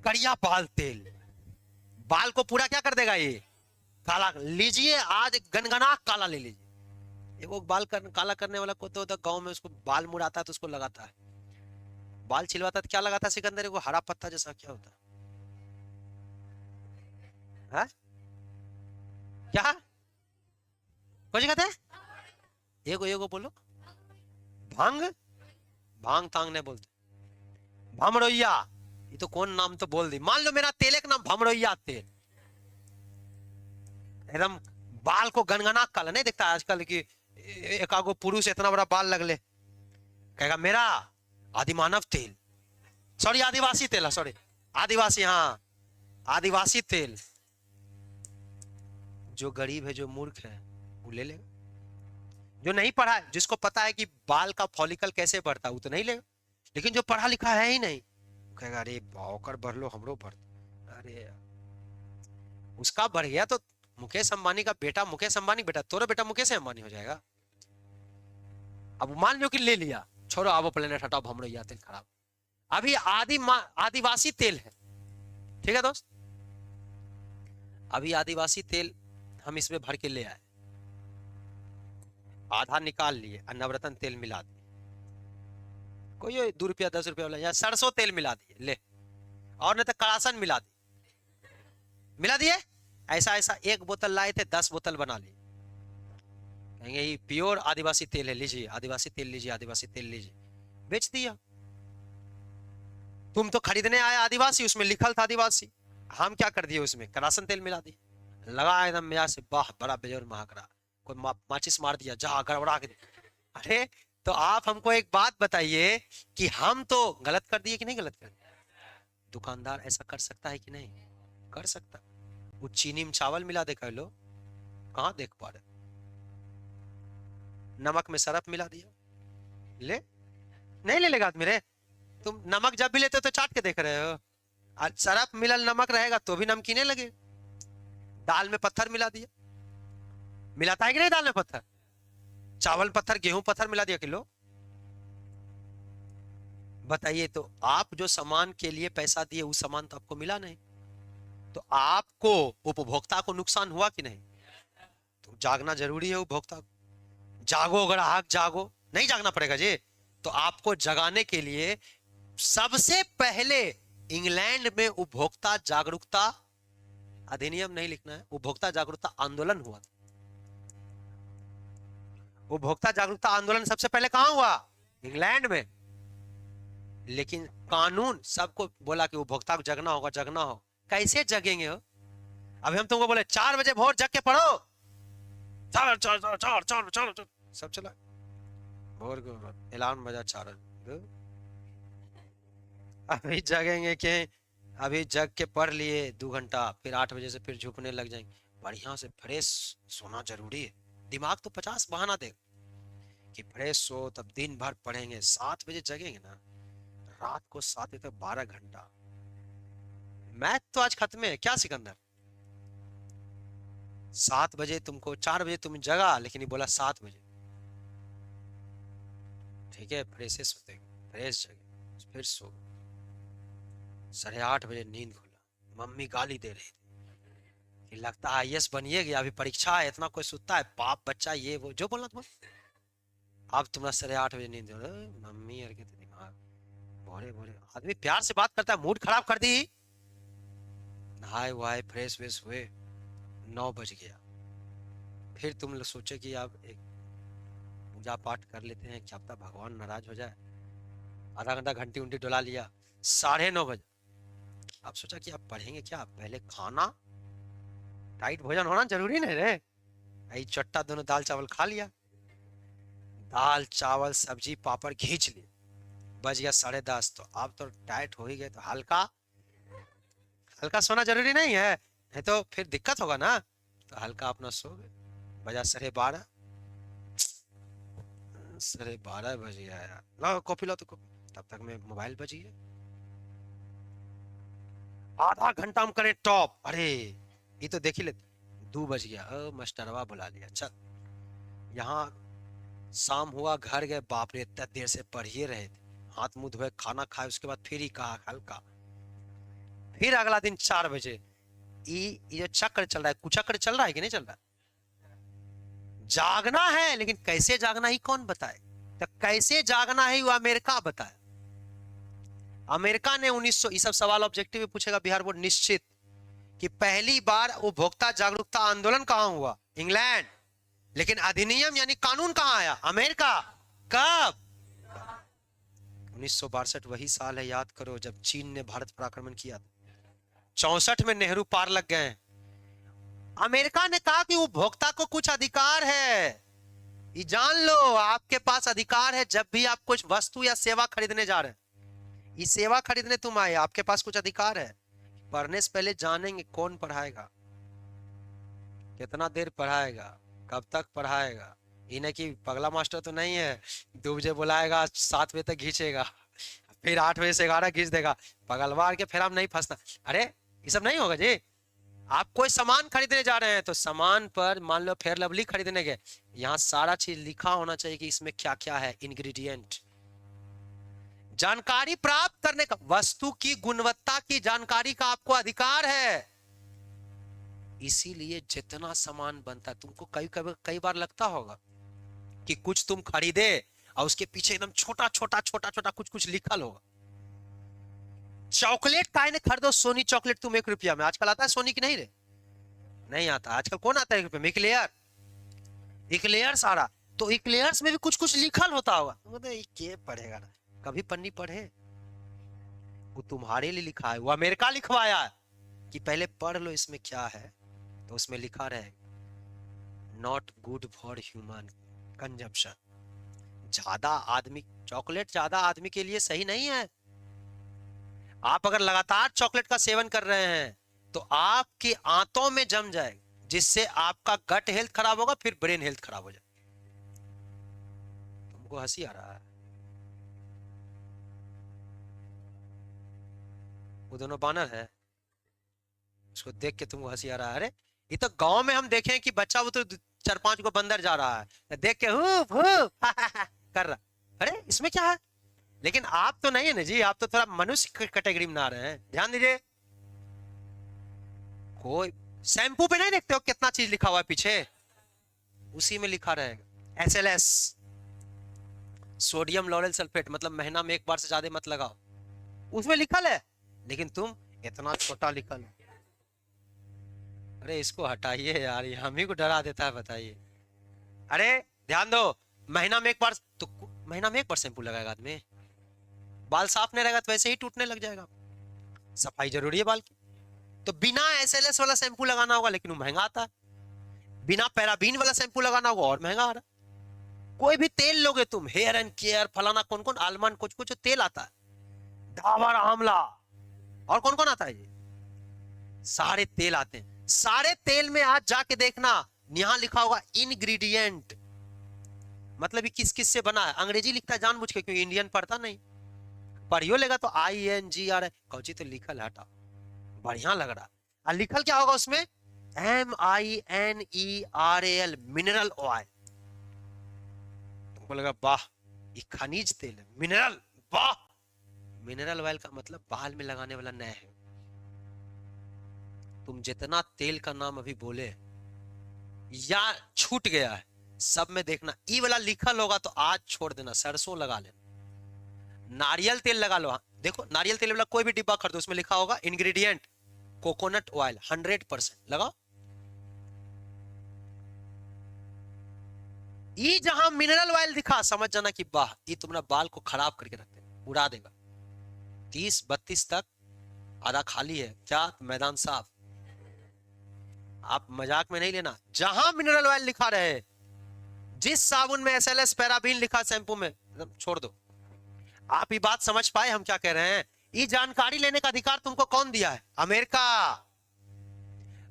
कड़िया बाल तेल। बाल को पूरा क्या कर देगा ये, काला। लीजिए आज गनगना काला ले लीजिए। एगो काला करने वाला को तो गांव में उसको बाल मुड़ाता है तो उसको लगाता है, बाल छिलवाता है तो क्या लगाता है सिकंदर, को हरा पत्ता जैसा क्या होता है, क्या कुछ कहते हैं, एगो एगो बोलो, भांग, भांग तांग नहीं बोलते, भमरोइया। ये तो कौन नाम तो बोल दी। मान लो मेरा तेल एक नाम भमरोइया तेल, एकदम बाल को गनगना काला नहीं दिखता आजकल की, एकागो पुरुष इतना बड़ा बाल लगले, कहेगा मेरा आदिमानव तेल, सॉरी आदिवासी तेल, सॉरी आदिवासी, हाँ आदिवासी तेल। जो गरीब है, जो मूर्ख है, वो ले लेगा। जो नहीं पढ़ा है, जिसको पता है कि बाल का फॉलिकल कैसे बढ़ता है, वो तो नहीं लेगा। लेकिन जो पढ़ा लिखा है ही नहीं, कहेगा अरे कर बढ़ लो, हमरो बढ़। अरे उसका बढ़ गया तो मुकेश अंबानी का बेटा मुकेश अंबानी बेटा, तोरा बेटा मुकेश अंबानी हो जाएगा। अब मान लो कि ले लिया, छोड़ो अब प्लेनेट हटाओ, भमरो या तेल खराब। अभी आदिवासी तेल है, ठीक है दोस्त। अभी आदिवासी तेल हम इसमें भर के ले आए, आधा निकाल लिए और नवरत्न तेल मिला दिए, कोई 2 रुपया 10 रुपया वाला, या सरसों तेल मिला दिए ले, और नहीं तो करासन मिला दिए, मिला दिए। ऐसा ऐसा 1 बोतल लाए थे, 10 बोतल बना लिए। कहेंगे ये प्योर आदिवासी तेल है, लीजिए आदिवासी तेल लीजिए, आदिवासी तेल लीजिए, बेच दिया। तुम तो खरीदने आए आदिवासी, उसमें लिखल था आदिवासी, हम क्या कर दिए, उसमें करासन तेल मिला दिए, लगा एकदम मियाँ से, वाह बड़ा बेजोर महक रहा। कोई माचिस मार दिया, जा गड़बड़ा के। अरे तो आप हमको एक बात बताइए कि हम तो गलत कर दिए कि नहीं गलत कर दिए। दुकानदार ऐसा कर सकता है कि नहीं, कर सकता। वो चीनी में चावल मिला दे, कह लो, कहाँ देख पा रहे। नमक में सरफ मिला दिया, ले, नहीं ले लेगा आदमी रे। तुम नमक जब भी लेते हो तो चाट के देख रहे हो, आज सरफ मिलल नमक रहेगा तो भी नमकीने लगे। दाल में पत्थर मिला दिया, मिलाता है कि नहीं दाल में पत्थर, चावल पत्थर, गेहूं पत्थर मिला दिया किलो। बताइए, तो आप जो सामान के लिए पैसा दिए वो सामान तो आपको मिला नहीं, तो आपको उपभोक्ता को नुकसान हुआ कि नहीं। तो जागना जरूरी है उपभोक्ता को। जागो ग्राहक जागो, नहीं जागना पड़ेगा जी। तो आपको जगाने के लिए सबसे पहले इंग्लैंड में उपभोक्ता जागरूकता अधिनियम नहीं लिखना है, उपभोक्ता जागरूकता आंदोलन हुआ था। उपभोक्ता जागरूकता आंदोलन सबसे पहले कहां हुआ, इंग्लैंड में। लेकिन कानून सबको बोला कि उपभोक्ता को जगना होगा, जगना हो। कैसे जगेंगे हो। अभी हम तुमको बोले 4 बजे भोर जग के पढ़ो, चार चार चार चार चार चार चार सब चला, भोर को अलार्म बजा 4। अभी जगेंगे कि, अभी जग के पढ़ लिए 2 घंटा, फिर 8 बजे से फिर झुकने लग जाएंगे। बढ़िया से फ्रेश सोना जरूरी है। दिमाग तो 50 बहाना दे कि फ्रेश सो, तब दिन भर पढ़ेंगे, 7 बजे जगेंगे ना, रात को 7 बजे तक 12 घंटा। मैथ तो आज खत्म है क्या सिकंदर? 7 बजे तुमको, 4 बजे तुम जगा, लेकिन ये बोला 7 बजे। ठीक है, फ्रेश सोते, फ्रेश जगे, फिर सो। 8:30 बजे नींद खुला, मम्मी गाली दे रही थी कि लगता है आईएएस बनिएगा, अभी परीक्षा है, इतना कोई सुतता है, बाप बच्चा ये वो जो बोलना तुम। अब तुम्हारा 8:30 बजे नींद हो, मम्मी यार के दिमाग भोरे भोरे। आदमी प्यार से बात करता है, मूड खराब कर दी। नहाए वहाए फ्रेश वेश हुए, 9 बज गया। फिर तुम लोग सोचे कि अब एक पूजा पाठ कर लेते हैं, क्या पता भगवान नाराज हो जाए। आधा घंटा घंटी उंटी डुला लिया, 9:30 बजे। अब सोचा कि अब पढ़ेंगे क्या, पहले खाना, टाइट भोजन होना जरूरी नहीं रे। आई चट्टा दोनों दाल चावल खा लिया, दाल चावल सब्जी पापड़ खींच लिए। बज गया 10:30, तो अब तो टाइट हो ही गए, तो हल्का हल्का सोना जरूरी नहीं है, नहीं तो फिर दिक्कत होगा ना। तो हल्का अपना सो गए। बजा 12:30, 12:30 बज गया यार, लो कॉफी लो तो कॉफी, तब तक में मोबाइल बज गया। आधा घंटा हम करें टॉप, अरे ये तो देख ही लेते। 2 बज गया, मास्टरवा बुला लिया, चल। यहाँ शाम हुआ, घर गए, बाप रे इतना देर से पढ़ ही रहे थे। हाथ मुंह धोए, खाना खाए, उसके बाद फिर ही कहा हल्का। फिर अगला दिन 4 बजे, ये जो चक्र चल रहा है, कुचक्र चल रहा है कि नहीं चल रहा? जागना है, लेकिन कैसे जागना ही कौन बताए? तो कैसे जागना है वो अमेरिका बताए। अमेरिका ने 1900, ये सब सवाल ऑब्जेक्टिव में पूछेगा बिहार बोर्ड निश्चित, कि पहली बार उपभोक्ता जागरूकता आंदोलन कहां हुआ? इंग्लैंड। लेकिन अधिनियम यानी कानून कहां आया? अमेरिका। कब? 1962, वही साल है, याद करो, जब चीन ने भारत पर आक्रमण किया। 64 में नेहरू पार लग गए। अमेरिका ने कहा कि उपभोक्ता को कुछ अधिकार है, ये जान लो, आपके पास अधिकार है। जब भी आप कुछ वस्तु या सेवा खरीदने जा रहे हैं, ये सेवा खरीदने तुम आए, आपके पास कुछ अधिकार है। पढ़ने से पहले जानेंगे कौन पढ़ाएगा, कितना देर पढ़ाएगा, कब तक पढ़ाएगा। इन्हें कि पगला मास्टर तो नहीं है, 2 बजे बुलाएगा, 7 बजे तक खींचेगा, फिर 8 बजे से 11 खींच देगा। पगलवार के फिर हम नहीं फंसना। अरे ये सब नहीं होगा जी। आप कोई सामान खरीदने जा रहे हैं, तो सामान पर मान लो फेयर लवली खरीदने गए, यहाँ सारा चीज लिखा होना चाहिए कि इसमें क्या क्या है, इंग्रेडिएंट। जानकारी प्राप्त करने का, वस्तु की गुणवत्ता की जानकारी का आपको अधिकार है। इसीलिए जितना सामान बनता है, तुमको कई बार लगता होगा कि कुछ तुम खरीदे और उसके पीछे एकदम छोटा छोटा छोटा छोटा कुछ कुछ लिखल होगा। चॉकलेट काहे ने खरीदो, सोनी चॉकलेट तुम 1 रुपया में, आजकल आता है सोनी की नहीं रे? नहीं आता आजकल, कौन आता है 1 रुपये में? इक्लेयर, इक्लेयर सारा। तो इक्लेयर्स में भी कुछ कुछ लिखल होता होगा, ये पढ़ेगा ना, कभी पन्नी पढ़े? वो तुम्हारे लिए लिखा है, वो अमेरिका लिखवाया है कि पहले पढ़ लो इसमें क्या है। तो उसमें लिखा रहेगा not good for human consumption. ज्यादा आदमी, चॉकलेट ज्यादा आदमी के लिए सही नहीं है। आप अगर लगातार चॉकलेट का सेवन कर रहे हैं, तो आपके आंतों में जम जाएगा, जिससे आपका गट हेल्थ खराब होगा, फिर ब्रेन हेल्थ खराब हो जाएगा। तुमको हंसी आ रहा है? वो दोनों बानर है, उसको देख के तुमको हंसी आ रहा है? अरे ये तो गांव में हम देखें कि बच्चा वो तो 4-5 को बंदर जा रहा है, देख के कर रहा। अरे इसमें क्या है? लेकिन आप तो नहीं है ना जी, आप तो थोड़ा मनुष्य कैटेगरी में आ रहे हैं, ध्यान दीजिए। कोई शैम्पू पे नहीं देखते हो कितना चीज लिखा हुआ है पीछे? उसी में लिखा रहेगा SLS, सोडियम लॉरेल सल्फेट, मतलब महीना में 1 बार से ज्यादा मत लगाओ, उसमें लिखल है। लेकिन तुम इतना छोटा लिखल है। अरे इसको हटाइए यार, ये हम ही को डरा देता है, बताइए। अरे ध्यान दो, महीना में 1 बार, तो महीना में 1 बार शैम्पू लगाएगा आदमी? बाल साफ नहीं रहेगा तो वैसे ही टूटने लग जाएगा। सफाई जरूरी है बाल की। तो बिना SLS वाला शैम्पू लगाना होगा, लेकिन वो महंगा आता है। बिना पैराबीन वाला शैम्पू लगाना होगा, और महंगा आ रहा है। कोई भी तेल लोगे तुम, हेयर एंड केयर फलाना, कौन कौन, आलमंड, कुछ कुछ तेल आता है, डाबर आंवला, और कौन कौन आता है ये, सारे तेल आते हैं। सारे तेल में आज जाके देखना, यहां लिखा होगा इंग्रेडिएंट, मतलब ये किस किस से बना है। अंग्रेजी लिखता है जानबूझ के, क्योंकि इंडियन पढ़ता नहीं। पढ़ियो लेगा तो INGR कौची तो लिखल है, हटा, बढ़िया लग रहा। और लिखल क्या होगा उसमें, MINERAL, मिनरल ऑयल। तुमको लगा वाह ये खनिज तेल है, मिनरल, वाह। मिनरल ऑयल का मतलब बाल में लगाने वाला नया है। तुम जितना तेल का नाम अभी बोले या छूट गया है, सब में देखना ई वाला लिखल होगा तो आज छोड़ देना, सरसों लगा लेना, नारियल तेल लगा लो। देखो नारियल तेल वाला कोई भी डिब्बा खरीदो, उसमें लिखा होगा इंग्रेडिएंट कोकोनट ऑयल 100% लगाओ। ये जहां मिनरल ऑयल दिखा समझ जाना कि वाह ये तुम्हारा बाल को खराब करके रखते, उड़ा देगा। 30-32 तक आधा खाली है क्या, मैदान साफ। आप मजाक में नहीं लेना, जहां मिनरल ऑयल लिखा रहे, जिस साबुन में SLS पैराबीन लिखा शैंपू में, एकदम छोड़ दो। आप ये बात समझ पाए हम क्या कह रहे हैं। ये जानकारी लेने का अधिकार तुमको कौन दिया है, अमेरिका।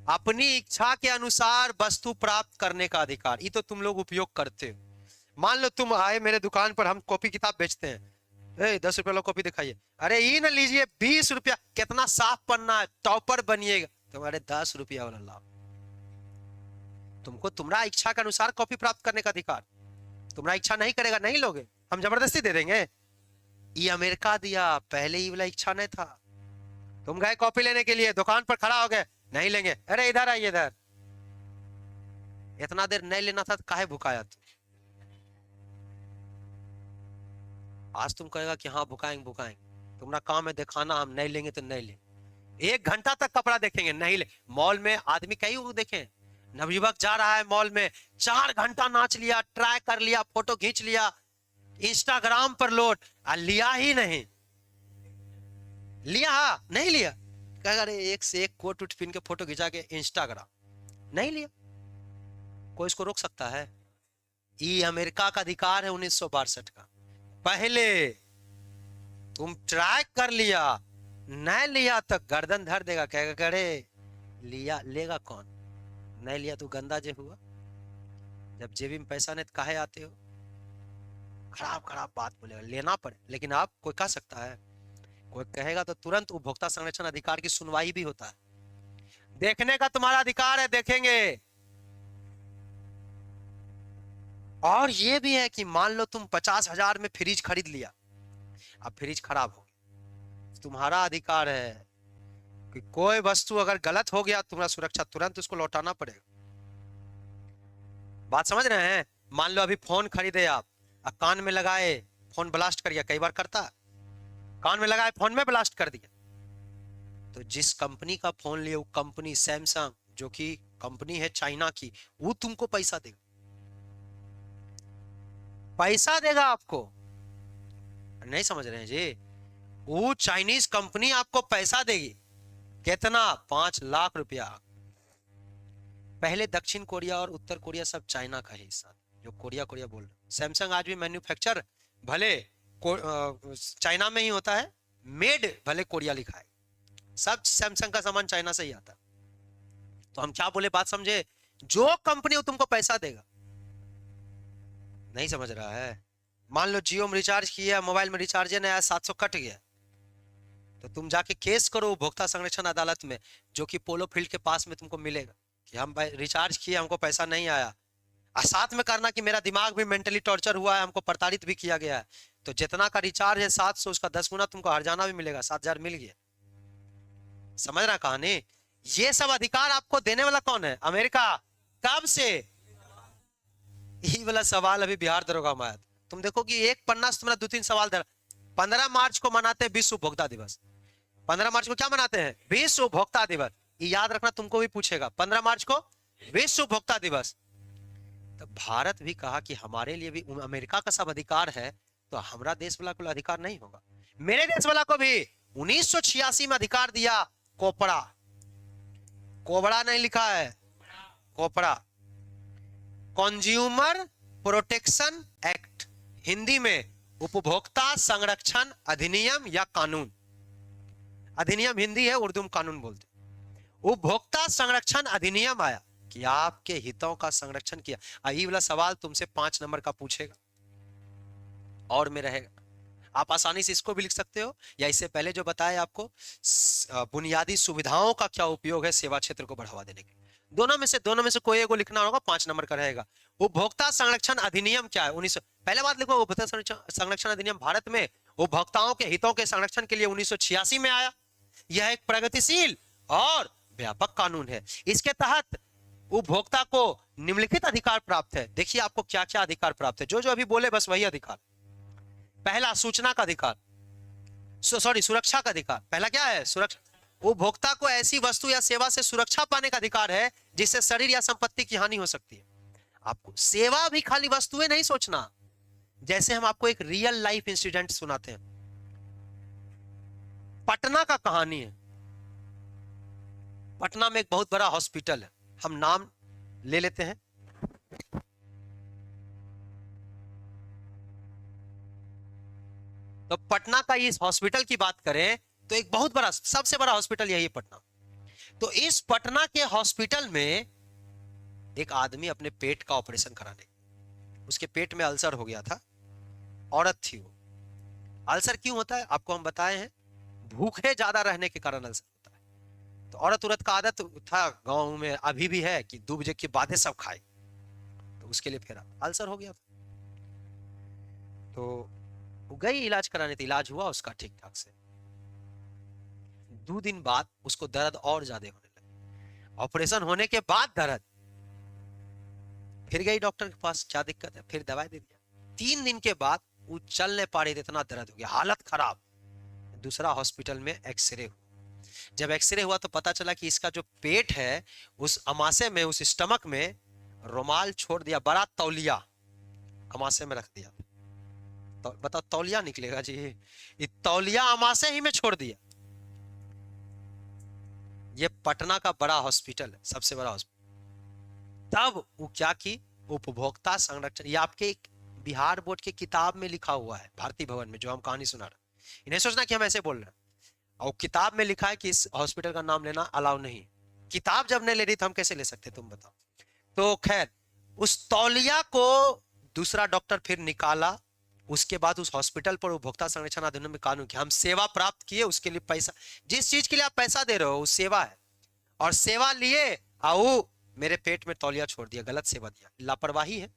अपनी इच्छा के अनुसार वस्तु प्राप्त करने का अधिकार, ये तो तुम लोग उपयोग करते हो। मान लो तुम आए मेरे दुकान पर, हम कॉपी किताब बेचते हैं, 10 रुपया लो कॉपी दिखाइए, अरे ये ना लीजिए 20 रुपया, कितना साफ पन्ना है, टॉपर बनिएगा, तुम्हारे 10 रुपया वाला लाभ। तुमको तुम्हारा इच्छा के अनुसार कॉपी प्राप्त करने का अधिकार, तुम्हारा इच्छा नहीं करेगा नहीं लोगे, हम जबरदस्ती दे देंगे। ये अमेरिका दिया, पहले ही वाला इच्छा नहीं था। तुम गए कॉपी लेने के लिए, दुकान पर खड़ा हो गए, नहीं लेंगे, अरे इधर आइए इधर, इतना देर नहीं लेना था तो काहे भुकाया तू। आज तुम कहेगा कि हाँ भुकाएंगे भुकाएंगे, तुम्हारा काम है दिखाना, हम नहीं लेंगे तो नहीं लेंगे। 1 घंटा तक कपड़ा देखेंगे, नहीं ले। मॉल में आदमी कई देखे, नवयुवक जा रहा है मॉल में, 4 घंटा नाच लिया, ट्राई कर लिया, फोटो खींच लिया, इंस्टाग्राम पर लोड, लिया ही नहीं। लिया नहीं लिया, कहेगा अरे एक से एक कोट उट पहन के फोटो खिंचा के इंस्टाग्राम, नहीं लिया। कोई इसको रोक सकता है? ये अमेरिका का अधिकार है 1962 का। पहले तुम ट्राई कर लिया, नहीं लिया तो गर्दन धर देगा, कहेगा करे लिया, लेगा कौन, नहीं लिया तो गंदा जे हुआ। जब जेबी में पैसा नहीं तो काहे आते हो। खराब खराब बात बोलेगा, लेना पड़े। लेकिन आप कोई कह सकता है, कोई कहेगा तो तुरंत उपभोक्ता संरक्षण अधिकार की सुनवाई भी होता है। देखने का तुम्हारा अधिकार है, देखेंगे। और ये भी है कि मान लो तुम 50,000 में फ्रिज खरीद लिया, अब फ्रिज खराब हो गया, तुम्हारा अधिकार है कि कोई वस्तु अगर गलत हो गया, तुम्हारा सुरक्षा, तुरंत उसको लौटाना पड़ेगा। बात समझ रहे हैं? मान लो अभी फोन खरीदे आप, कान में लगाए, फोन ब्लास्ट कर दिया, कई बार करता, कान में लगाए फोन में ब्लास्ट कर दिया, तो जिस कंपनी का फोन लिए, वो कंपनी सैमसंग, जो कि कंपनी है चाइना की, वो तुमको पैसा देगा, पैसा देगा आपको। नहीं समझ रहे हैं जी? वो चाइनीज कंपनी आपको पैसा देगी, कितना, 5 लाख रुपया। पहले दक्षिण कोरिया और उत्तर कोरिया सब चाइना का हिस्सा, जो कोरिया कोरिया बोल रहे। सैमसंग आज भी मैन्युफैक्चर भले चाइना में ही होता है, मेड भले कोरिया लिखा है, सब सैमसंग का सामान चाइना से ही आता। तो हम क्या बोले, बात समझे? जो कंपनी तुमको पैसा देगा। नहीं समझ रहा है? मान लो जियो में रिचार्ज किया, मोबाइल में रिचार्ज नहीं आया, 700 कट गया, तो तुम जाके केस करो उपभोक्ता संरक्षण अदालत में, जो कि पोलो फील्ड के पास में तुमको मिलेगा, कि हम रिचार्ज किए, हमको पैसा नहीं आया। और साथ में करना कि मेरा दिमाग भी मेंटली टॉर्चर हुआ है, हमको प्रताड़ित भी किया गया है, तो जितना का रिचार्ज है 700, उसका 10 गुना तुमको हर्जाना भी मिलेगा, 7,000 मिल गया। समझ रहा कहानी? ये सब अधिकार आपको देने वाला कौन है? अमेरिका। कब से? यही वाला सवाल अभी बिहार दरोगा में आया था। तुम देखो कि एक पन्ना से तुम्हारा 2-3 सवाल दर। 15 मार्च को मनाते हैं विश्व उपभोक्ता दिवस। 15 मार्च को क्या मनाते हैं? विश्व उपभोक्ता दिवस। ये याद रखना, तुमको भी पूछेगा, 15 मार्च को विश्व उपभोक्ता दिवस। तो भारत भी कहा कि हमारे लिए भी अमेरिका का सब अधिकार है, तो हमारा देश वाला को अधिकार नहीं होगा? मेरे देश वाला को भी 1986 में अधिकार दिया, कोपड़ा, कोबड़ा नहीं लिखा है, कोपड़ा, कंज्यूमर प्रोटेक्शन एक्ट, हिंदी में उपभोक्ता संरक्षण अधिनियम या कानून। अधिनियम हिंदी है, उर्दू में कानून बोलते। उपभोक्ता संरक्षण अधिनियम आया कि आपके हितों का संरक्षण किया। ये वाला सवाल तुमसे 5 नंबर का पूछेगा और में रहेगा। आप आसानी से इसको भी लिख सकते हो, या इससे पहले जो बताया आपको बुनियादी सुविधाओं का क्या उपयोग है सेवा क्षेत्र को बढ़ावा देने के लिए। दोनों में से कोई एक को लिखना होगा, 5 नंबर का रहेगा। उपभोक्ता संरक्षण अधिनियम क्या है? 1900, पहले बात लिखो, उपभोक्ता संरक्षण अधिनियम भारत में उपभोक्ताओं के हितों के संरक्षण के लिए 1986 में आया। यह एक प्रगतिशील और व्यापक कानून है। इसके तहत उपभोक्ता को निम्नलिखित अधिकार प्राप्त है। देखिए आपको क्या क्या अधिकार प्राप्त है, जो जो अभी बोले बस वही अधिकार। पहला सूचना का अधिकार, सुरक्षा का अधिकार। पहला क्या है? सुरक्षा। उपभोक्ता को ऐसी वस्तु या सेवा से सुरक्षा पाने का अधिकार है जिससे शरीर या संपत्ति की हानि हो सकती है। आपको सेवा भी खाली वस्तुएं नहीं सोचना। जैसे हम आपको एक रियल लाइफ इंसिडेंट सुनाते हैं, पटना का कहानी है। पटना में एक बहुत बड़ा हॉस्पिटल है, हम नाम ले लेते हैं। तो पटना का इस हॉस्पिटल की बात करें तो एक बहुत बड़ा, सबसे बड़ा हॉस्पिटल यही है पटना। तो इस पटना के हॉस्पिटल में एक आदमी अपने पेट का ऑपरेशन कराने, उसके पेट में अल्सर हो गया था, औरत थी वो। अल्सर क्यों होता है आपको हम बताए हैं, भूखे ज्यादा रहने के कारण अल्सर होता है। तो औरत का आदत था गांव में, अभी भी है, कि 2 बजे के बाद सब खाए। तो उसके लिए फिर अल्सर हो गया था। तो वो गई इलाज कराने, तो इलाज हुआ उसका ठीक ठाक से। 2 दिन बाद उसको दर्द और ज्यादा होने लगा। ऑपरेशन होने के बाद दर्द, फिर गई डॉक्टर के पास, क्या दिक्कत है, फिर दवाई दे दिया। 3 दिन के बाद वो चल नहीं पा रही थी, इतना दर्द हो गया, हालत खराब। दूसरा हॉस्पिटल में एक्सरे हुआ। जब एक्सरे हुआ तो पता चला कि इसका जो पेट है, उस अमाशय में, उस स्टमक में रुमाल छोड़ दिया, बड़ा तौलिया अमाशय में रख दिया। तो बताओ तौलिया निकलेगा जी, ये तौलिया अमाशय ही में छोड़ दिया। ये पटना का बड़ा हॉस्पिटल है, सबसे बड़ा हॉस्पिटल। तब वो क्या की, उपभोक्ता संरक्षण, ये आपके बिहार बोर्ड की किताब में लिखा हुआ है, भारतीय भवन में, जो हम कहानी सुना रहे। इन्हें सोचना कि हम ऐसे बोल रहे हैं। और किताब में लिखा है कि इस हॉस्पिटल का नाम लेना अलाउ नहीं। किताब जब नहीं ले रही तो हम कैसे ले सकते, तुम बताओ। तो खैर, उस तौलिया को दूसरा डॉक्टर फिर निकाला। उसके बाद उस हॉस्पिटल पर उपभोक्ता संरक्षण अधिनियम में कानून किया, हम सेवा प्राप्त किए, उसके लिए पैसा, जिस चीज के लिए आप पैसा दे रहे हो वो सेवा है, और सेवा लिए आओ मेरे पेट में तौलिया छोड़ दिया, गलत सेवा दिया, लापरवाही है।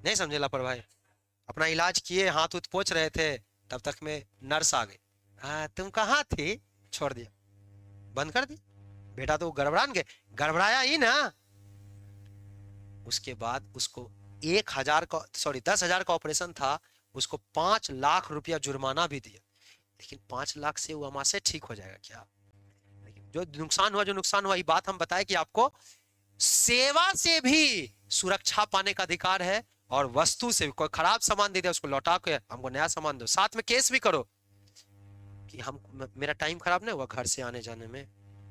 नहीं समझे लापरवाही? अपना इलाज किए, हाथ उत पोंछ रहे थे, तब तक में नर्स आ गई। तुम कहाँ थे? छोड़ दिया, बंद कर दी। बेटा तो गड़बड़ान गए, गड़बड़ाया ही ना। उसके बाद उसको 1,000 का, सॉरी 10,000 का ऑपरेशन था, उसको 5 लाख रुपया जुर्माना भी दिया। लेकिन 5 लाख से वो अमाशय ठीक हो जाएगा क्या? जो नुकसान हुआ, जो नुकसान हुआ, ये बात हम बताए कि आपको सेवा से भी सुरक्षा पाने का अधिकार है, और वस्तु से, कोई खराब सामान दे दिया उसको लौटा के हमको नया सामान दो, साथ में केस भी करो कि हम, मेरा टाइम खराब नहीं हुआ घर से आने जाने में,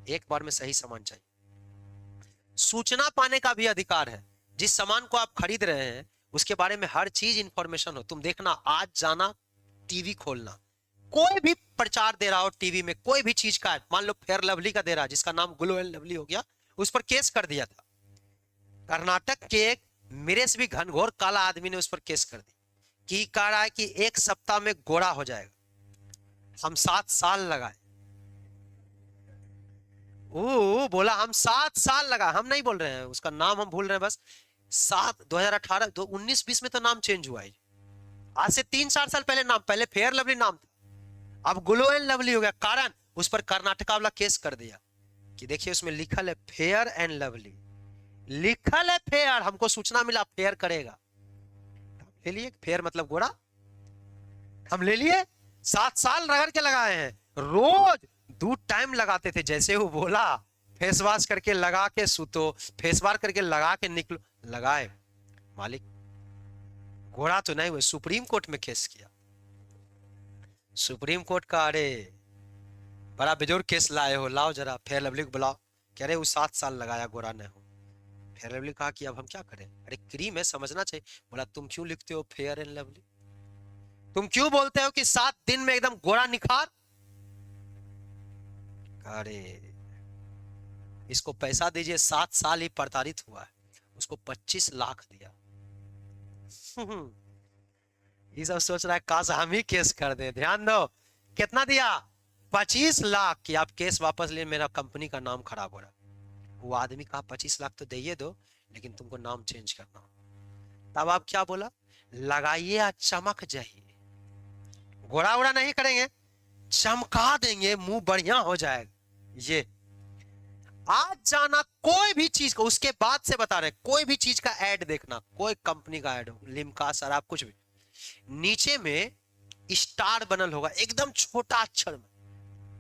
एक बार में सही सामान चाहिए। सूचना पाने का भी अधिकार है, जिस सामान को आप खरीद रहे हैं उसके बारे में हर चीज इंफॉर्मेशन हो। तुम देखना, आज जाना, टीवी खोलना, कोई भी प्रचार दे रहा हो टीवी में, कोई भी चीज का, मान लो फेयर लवली का दे रहा है, जिसका नाम ग्लो एंड लवली हो गया, उस पर केस कर दिया था। कर्नाटक के एक मेरे से भी घनघोर काला आदमी ने उस पर केस कर दी, कि कह रहा है कि 1 सप्ताह में गोरा हो जाएगा। हम 7 साल लगाए, वो बोला हम 7 साल लगा, हम नहीं बोल रहे हैं उसका नाम, हम भूल रहे हैं बस। 2018 19-20 में तो नाम चेंज हुआ है। आज से 3-4 साल पहले नाम, पहले फेयर लवली नाम था, अब ग्लो एंड लवली हो गया। कारण उस पर कर्नाटका वाला केस कर दिया कि देखिए उसमें लिखल है फेयर एंड लवली, लिखल है फेयर, हमको सूचना मिला फेयर करेगा, ले लिए। फेयर मतलब गोरा, हम ले लिए। 7 साल रगड़ के लगाए हैं, रोज 2 टाइम लगाते थे, जैसे वो बोला फेस वॉश करके लगा के सुतो, फेस वॉश करके लगा के निकलो, लगाए। मालिक घोड़ा तो नहीं हुए, सुप्रीम कोर्ट में केस किया। सुप्रीम कोर्ट का, अरे बड़ा बेजोर केस लाए हो, लाओ जरा फेयर लवली को बुलाओ। कह रहे वो 7 साल लगाया, गोरा नहीं हो। फेयर लवली कहा कि अब हम क्या करें, अरे क्रीम है, समझना चाहिए। बोला तुम क्यों लिखते हो फेयर एंड लवली, तुम क्यों बोलते हो कि 7 दिन में एकदम गोरा निखार। अरे इसको पैसा दीजिए, 7 साल ही प्रताड़ित हुआ है, उसको 25 लाख दिया। ये सब सोच रहा है काश हम ही केस कर दें। ध्यान दो, कितना दिया? 25 लाख कि आप केस वापस ले, मेरा कंपनी का नाम खराब हो रहा है। वो आदमी कहा 25 लाख तो दे दो, लेकिन तुमको नाम चेंज करना हो। तब आप क्या बोला? लगाइए आज चमक जाइए, घोड़ा उड़ा नहीं करेंगे, चमका देंगे, मुंह बढ़िया हो जाएगा। ये आज जाना कोई भी चीज को, उसके बाद से बता रहे, कोई भी चीज का ऐड देखना, कोई कंपनी का ऐड हो, लिमका, शराब, कुछ भी, नीचे में स्टार बनल होगा एकदम छोटा अक्षर में,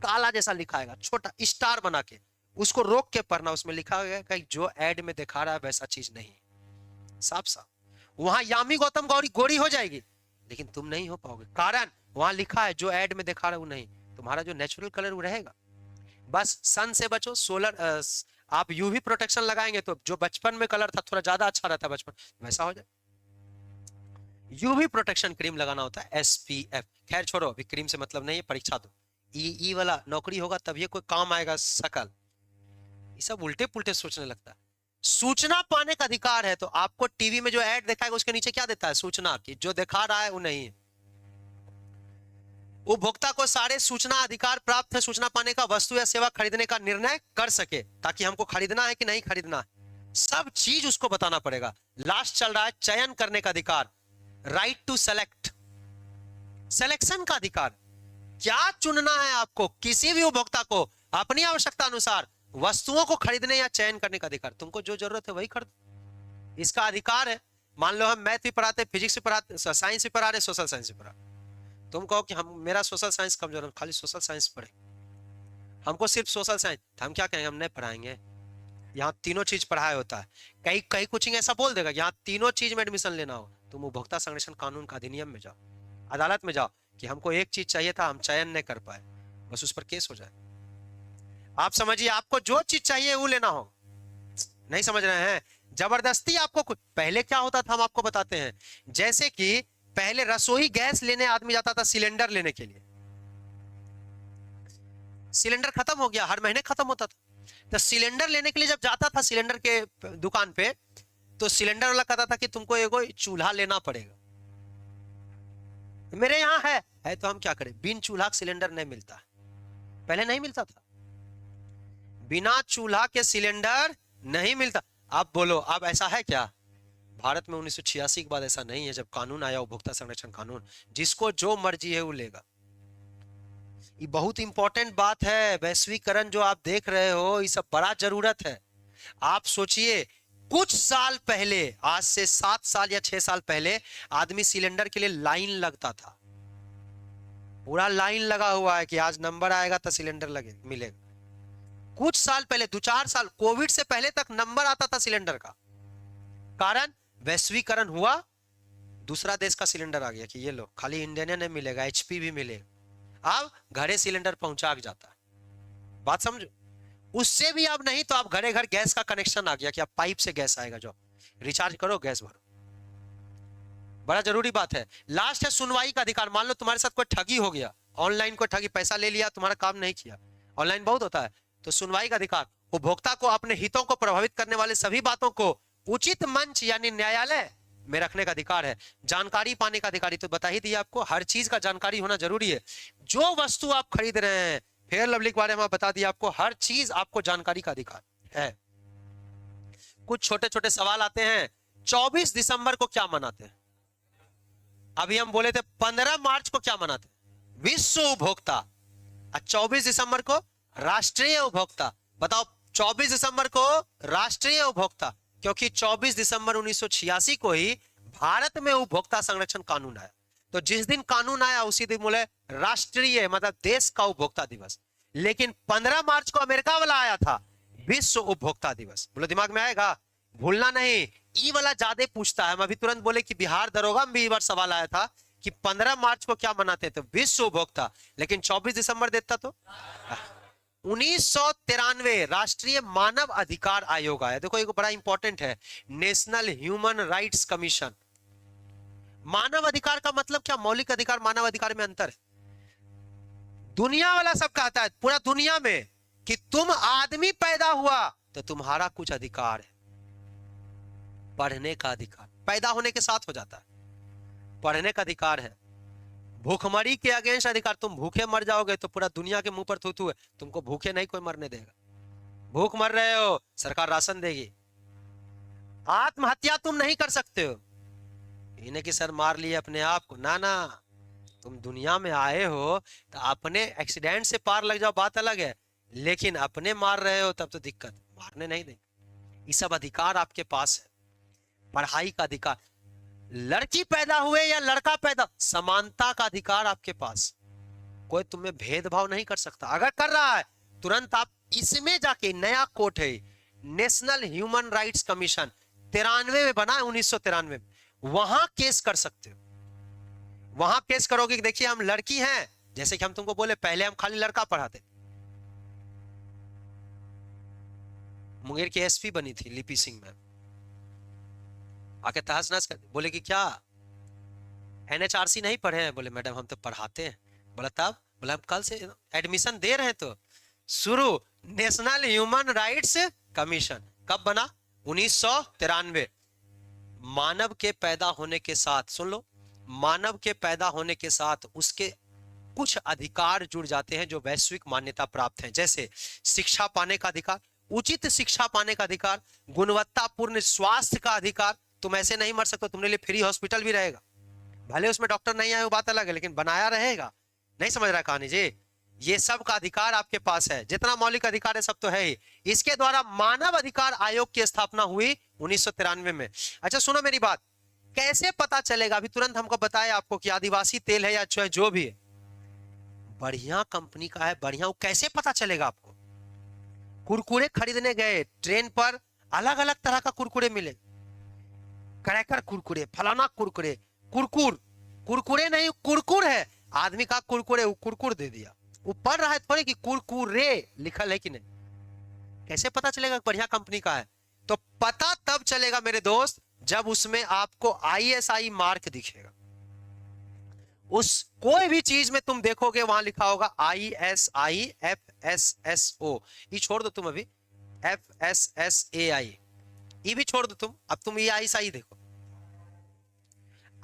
काला जैसा लिखा है, छोटा स्टार बना के, उसको रोक के पढ़ना। उसमें लिखा गया कि जो ऐड में दिखा रहा है वैसा चीज नहीं, साफ साफ। वहां यामी गौतम गौरी गोरी हो जाएगी, लेकिन तुम नहीं हो पाओगे, कारण वहां लिखा है जो ऐड में दिखा रहा है वो नहीं, तुम्हारा जो नेचुरल कलर वो रहेगा। बस सन से बचो, सोलर आप यूवी प्रोटेक्शन लगाएंगे तो जो बचपन में कलर था थोड़ा ज्यादा अच्छा रहता है बचपन, वैसा हो जाए। यूवी प्रोटेक्शन क्रीम लगाना होता है, एसपीएफ। खैर छोड़ो, अभी क्रीम से मतलब नहीं है, परीक्षा दो, ई वाला नौकरी होगा तब ये कोई काम आएगा सकल। ये सब उल्टे पुल्टे सोचने लगता है। सूचना पाने का अधिकार है, तो आपको टीवी में जो ऐड दिखाएगा उसके नीचे क्या देता है? सूचना की, जो दिखा रहा है वो नहीं है। उपभोक्ता को सारे सूचना अधिकार प्राप्त है सूचना पाने का, वस्तु या सेवा खरीदने का निर्णय कर सके, ताकि हमको खरीदना है कि नहीं खरीदना है, सब चीज उसको बताना पड़ेगा। लास्ट चल रहा है चयन करने का अधिकार, राइट टू सेलेक्ट, सिलेक्शन का अधिकार, क्या चुनना है आपको, किसी भी उपभोक्ता को अपनी आवश्यकता अनुसार वस्तुओं को खरीदने या चयन करने का अधिकार। तुमको जो जरूरत है वही खरीदो, इसका अधिकार है। मान लो हम मैथ भी पढ़ाते, फिजिक्स भी पढ़ाते, साइंस भी पढ़ा रहे, सोशल साइंस भी पढ़ा, तुम कहो कि हम, मेरा सोशल साइंस कमजोर है, खाली सोशल साइंस पढ़े, हमको सिर्फ सोशल साइंस, हम क्या कहेंगे? हम नहीं पढ़ाएंगे, यहाँ तीनों चीज पढ़ाया होता है। कई कई कोचिंग ऐसा बोल देगा यहाँ तीनों चीज में एडमिशन लेना हो, तुम उपभोक्ता संरक्षण कानून का अधिनियम में जाओ, अदालत में जाओ कि हमको एक चीज चाहिए था, हम चयन नहीं कर पाए, बस उस पर केस हो जाए। आप समझिए, आपको जो चीज चाहिए वो लेना हो, नहीं समझ रहे हैं? जबरदस्ती आपको कुछ, पहले क्या होता था हम आपको बताते हैं, जैसे कि पहले रसोई गैस लेने आदमी जाता था सिलेंडर लेने के लिए, सिलेंडर खत्म हो गया, हर महीने खत्म होता था, तो सिलेंडर लेने के लिए जब जाता था सिलेंडर के दुकान पे, तो सिलेंडर वाला कहता था कि तुमको एगो चूल्हा लेना पड़ेगा। मेरे यहाँ है तो हम क्या करें, बिन चूल्हा सिलेंडर नहीं मिलता, पहले नहीं मिलता था, बिना चूल्हा के सिलेंडर नहीं मिलता। आप बोलो अब ऐसा है क्या? भारत में 1986 के बाद ऐसा नहीं है, जब कानून आया उपभोक्ता संरक्षण कानून, जिसको जो मर्जी है वो लेगा। ये बहुत इंपॉर्टेंट बात है, वैश्वीकरण जो आप देख रहे हो ये सब बड़ा जरूरत है। आप सोचिए, कुछ साल पहले, आज से 7 साल या 6 साल पहले, आदमी सिलेंडर के लिए लाइन लगता था, पूरा लाइन लगा हुआ है कि आज नंबर आएगा तो सिलेंडर लगे मिलेगा। कुछ साल पहले, 2-4 साल, कोविड से पहले तक नंबर आता था सिलेंडर का, कारण वैश्वीकरण हुआ, दूसरा देश का सिलेंडर आ गया कि ये लो, खाली इंडियन नहीं मिलेगा, एचपी भी मिलेगा। अब घरे सिलेंडर पहुंचा जाता है, बात समझो। उससे भी अब नहीं तो आप घरे घर गैस का कनेक्शन आ गया कि आप पाइप से गैस आएगा, जो रिचार्ज करो गैस भरो, बड़ा जरूरी बात है। लास्ट है सुनवाई का अधिकार। मान लो तुम्हारे साथ कोई ठगी हो गया, ऑनलाइन कोई ठगी, पैसा ले लिया, तुम्हारा काम नहीं किया, ऑनलाइन बहुत होता है, तो सुनवाई का अधिकार, उपभोक्ता को अपने हितों को प्रभावित करने वाले सभी बातों को उचित मंच यानी न्यायालय में रखने का अधिकार है। जानकारी पाने का अधिकारी तो बता ही दिया आपको, हर चीज का जानकारी होना जरूरी है। जो वस्तु आप खरीद रहे हैं, फेयर लवली के बारे में बता दिया आपको, हर चीज आपको जानकारी का अधिकार है। कुछ छोटे छोटे सवाल आते हैं, 24 दिसंबर को क्या मनाते हैं? अभी हम बोले थे 15 मार्च को क्या मनाते हैं? विश्व उपभोक्ता। 24 दिसंबर को राष्ट्रीय उपभोक्ता। बताओ, 24 दिसंबर को राष्ट्रीय उपभोक्ता, क्योंकि 24 दिसंबर 1986 को ही भारत में उपभोक्ता संरक्षण कानून आया। तो जिस दिन कानून आया उसी दिन बोले राष्ट्रीय, मतलब देश का उपभोक्ता दिवस। लेकिन 15 मार्च को अमेरिका वाला आया था, विश्व उपभोक्ता दिवस। बोलो दिमाग में आएगा, भूलना नहीं। ई वाला ज्यादा पूछता है, हम अभी तुरंत बोले कि बिहार दरोगा में भी बार सवाल आया था कि 15 मार्च को क्या मनाते थे? विश्व उपभोक्ता। लेकिन 24 दिसंबर देता तो 1993 राष्ट्रीय मानव अधिकार आयोग आया। देखो एक बड़ा इंपॉर्टेंट है, नेशनल ह्यूमन राइट्स कमीशन। मानव अधिकार का मतलब क्या? मौलिक अधिकार मानव अधिकार में अंतर है। दुनिया वाला सब कहता है, पूरा दुनिया में, कि तुम आदमी पैदा हुआ तो तुम्हारा कुछ अधिकार है, पढ़ने का अधिकार पैदा होने के साथ हो जाता है। पढ़ने का अधिकार है। भूखमरी के अगेंस्ट अधिकार, तुम भूखे मर जाओगे तो पूरा दुनिया के मुंह पर थूथू है, तुमको भूखे नहीं कोई मरने देगा। भूख मर रहे हो, सरकार राशन देगी। आत्महत्या तुम नहीं कर सकते हो, इन्हें कि सर मार लिए अपने आप को, ना ना, तुम दुनिया में आए हो तो अपने एक्सीडेंट से पार लग जाओ बात अलग है, लेकिन अपने मार रहे हो तब तो दिक्कत, मारने नहीं देंगे। ये सब अधिकार आपके पास है। पढ़ाई का अधिकार, लड़की पैदा हुए या लड़का पैदा, समानता का अधिकार आपके पास, कोई तुम्हें भेदभाव नहीं कर सकता। अगर कर रहा है तुरंत आप इसमें जाके, नया कोर्ट है नेशनल ह्यूमन राइट्स कमीशन 93 में बना है, 1993 में, वहां केस कर सकते हो। वहां केस करोगे कि देखिए हम लड़की हैं, जैसे कि हम तुमको बोले पहले हम खाली लड़का पढ़ाते। मुंगेर की एसपी बनी थी लिपि सिंह मैम, आके तहस नहस कर बोले कि क्या एनएचआरसी नहीं पढ़े हैं? बोले मैडम हम तो पढ़ाते हैं। बोला तब? बोला हम कल से एडमिशन दे रहे हैं। तो शुरू नेशनल ह्यूमन राइट्स कमीशन कब बना? 1993। मानव के पैदा होने के साथ, सुन लो, मानव के पैदा होने के साथ उसके कुछ अधिकार जुड़ जाते हैं जो वैश्विक मान्यता प्राप्त हैं, जैसे शिक्षा पाने का अधिकार, उचित शिक्षा पाने का अधिकार, गुणवत्तापूर्ण स्वास्थ्य का अधिकार। तुम ऐसे नहीं मर सकते, तुम्हारे लिए फ्री हॉस्पिटल भी रहेगा, भले उसमें डॉक्टर नहीं आए वो बात अलग है, लेकिन बनाया रहेगा। नहीं समझ रहा कहानी जी? ये सब का अधिकार आपके पास है, जितना मौलिक अधिकार है सब तो है ही। इसके द्वारा मानव अधिकार आयोग की स्थापना हुई 1993 में। अच्छा सुनो मेरी बात, कैसे पता चलेगा? अभी तुरंत हमको बताया आपको कि आदिवासी तेल है या जो भी है, बढ़िया कंपनी का है, बढ़िया, वो कैसे पता चलेगा आपको? कुरकुरे खरीदने गए ट्रेन पर, अलग अलग तरह का कुरकुरे मिले, क्रैकर कुरकुरे, फलाना कुरकुरे, कुरकुर, कुरकुरे नहीं कुरकुर है, आदमी का कुरकुरे, वो कुरकुर दे दिया। वो पढ़ रहा है थोड़े कि कुरकुरे लिखल है कि नहीं, कैसे पता चलेगा बढ़िया कंपनी का है? तो पता तब चलेगा मेरे दोस्त जब उसमें आपको आईएसआई मार्क दिखेगा। उस कोई भी चीज में तुम देखोगे वहां लिखा होगा ISI FSSO, ये छोड़ दो तुम अभी, FSSAI ये भी छोड़ दो तुम, अब तुम ये ISI देखो।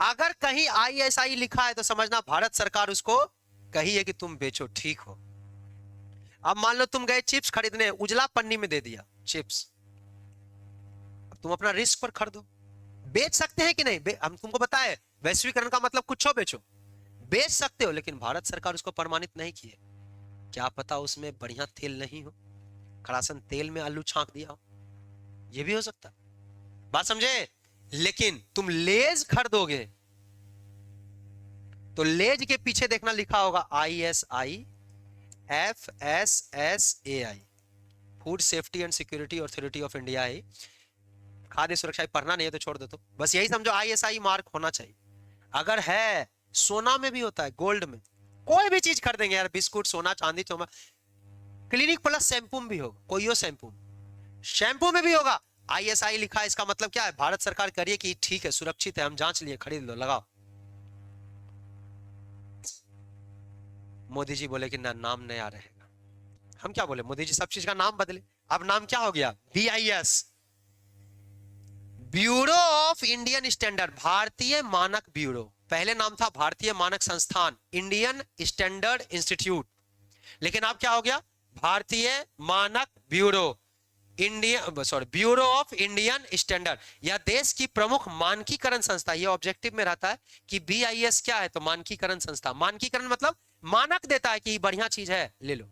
अगर कहीं ISI लिखा है तो समझना भारत सरकार उसको कही है कि तुम बेचो, ठीक हो। अब मान लो तुम गए चिप्स खरीदने, उजला पन्नी में दे दिया चिप्स, अब तुम अपना रिस्क पर खरीदो, बेच सकते हैं कि नहीं? हम तुमको बताए वैश्वीकरण का मतलब कुछ हो बेचो, बेच सकते हो, लेकिन भारत सरकार उसको प्रमाणित नहीं की है। क्या पता उसमें बढ़िया तेल नहीं हो, खरासन तेल में आलू छांक दिया हो, ये भी हो सकता, बात समझे? लेकिन तुम लेज खरीदोगे तो लेज के पीछे देखना लिखा होगा ISI FSSAI, food safety and security authority of India है। खाद्य सुरक्षा पढ़ना नहीं है तो छोड़ दो, तो बस यही समझो ISI मार्क होना चाहिए। अगर है, सोना में भी होता है, गोल्ड में, कोई भी चीज खरीदेंगे यार, बिस्कुट, सोना, चांदी, चोमा, क्लिनिक प्लस शैंपू में भी होगा, कोई हो शैंपू में भी होगा ISI लिखा है। इसका मतलब क्या है? भारत सरकार कह रही है कि ठीक है, सुरक्षित है, हम जांच लिए, खरीद लो, लगाओ। मोदी जी बोले कि ना, नाम नया रहेगा। हम क्या बोले? मोदी जी सब चीज का नाम बदले, अब नाम क्या हो गया? BIS, bureau of Indian standard, भारतीय मानक ब्यूरो। पहले नाम था भारतीय मानक संस्थान, इंडियन स्टैंडर्ड इंस्टीट्यूट, लेकिन अब क्या हो गया? भारतीय मानक bureau, bureau of Indian standard. यह देश की प्रमुख मानकीकरण संस्था। यह ऑब्जेक्टिव में रहता है कि BIS क्या है, तो मानकीकरण संस्था। मानकीकरण मतलब मानक देता है कि बढ़िया चीज है, ले लो।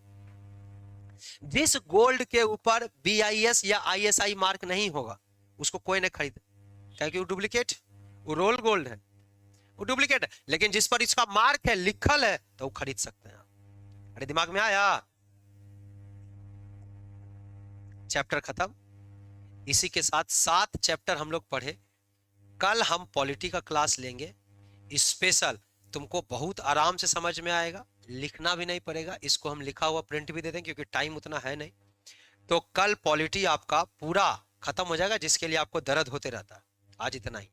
जिस गोल्ड के ऊपर BIS या ISI मार्क नहीं होगा उसको कोई नहीं खरीदे, क्योंकि वो डुप्लीकेट, वो रोल गोल्ड है, वो डुप्लीकेट है। लेकिन जिस पर इसका मार्क है, लिखल है, तो वो खरीद सकते हैं। अरे दिमाग में आया? चैप्टर खत्म। इसी के साथ 7 चैप्टर हम लोग पढ़े। कल हम पॉलिटी का क्लास लेंगे स्पेशल, तुमको बहुत आराम से समझ में आएगा, लिखना भी नहीं पड़ेगा। इसको हम लिखा हुआ प्रिंट भी दे देंगे क्योंकि टाइम उतना है नहीं। तो कल पॉलिटी आपका पूरा खत्म हो जाएगा, जिसके लिए आपको दर्द होते रहता है। आज इतना ही।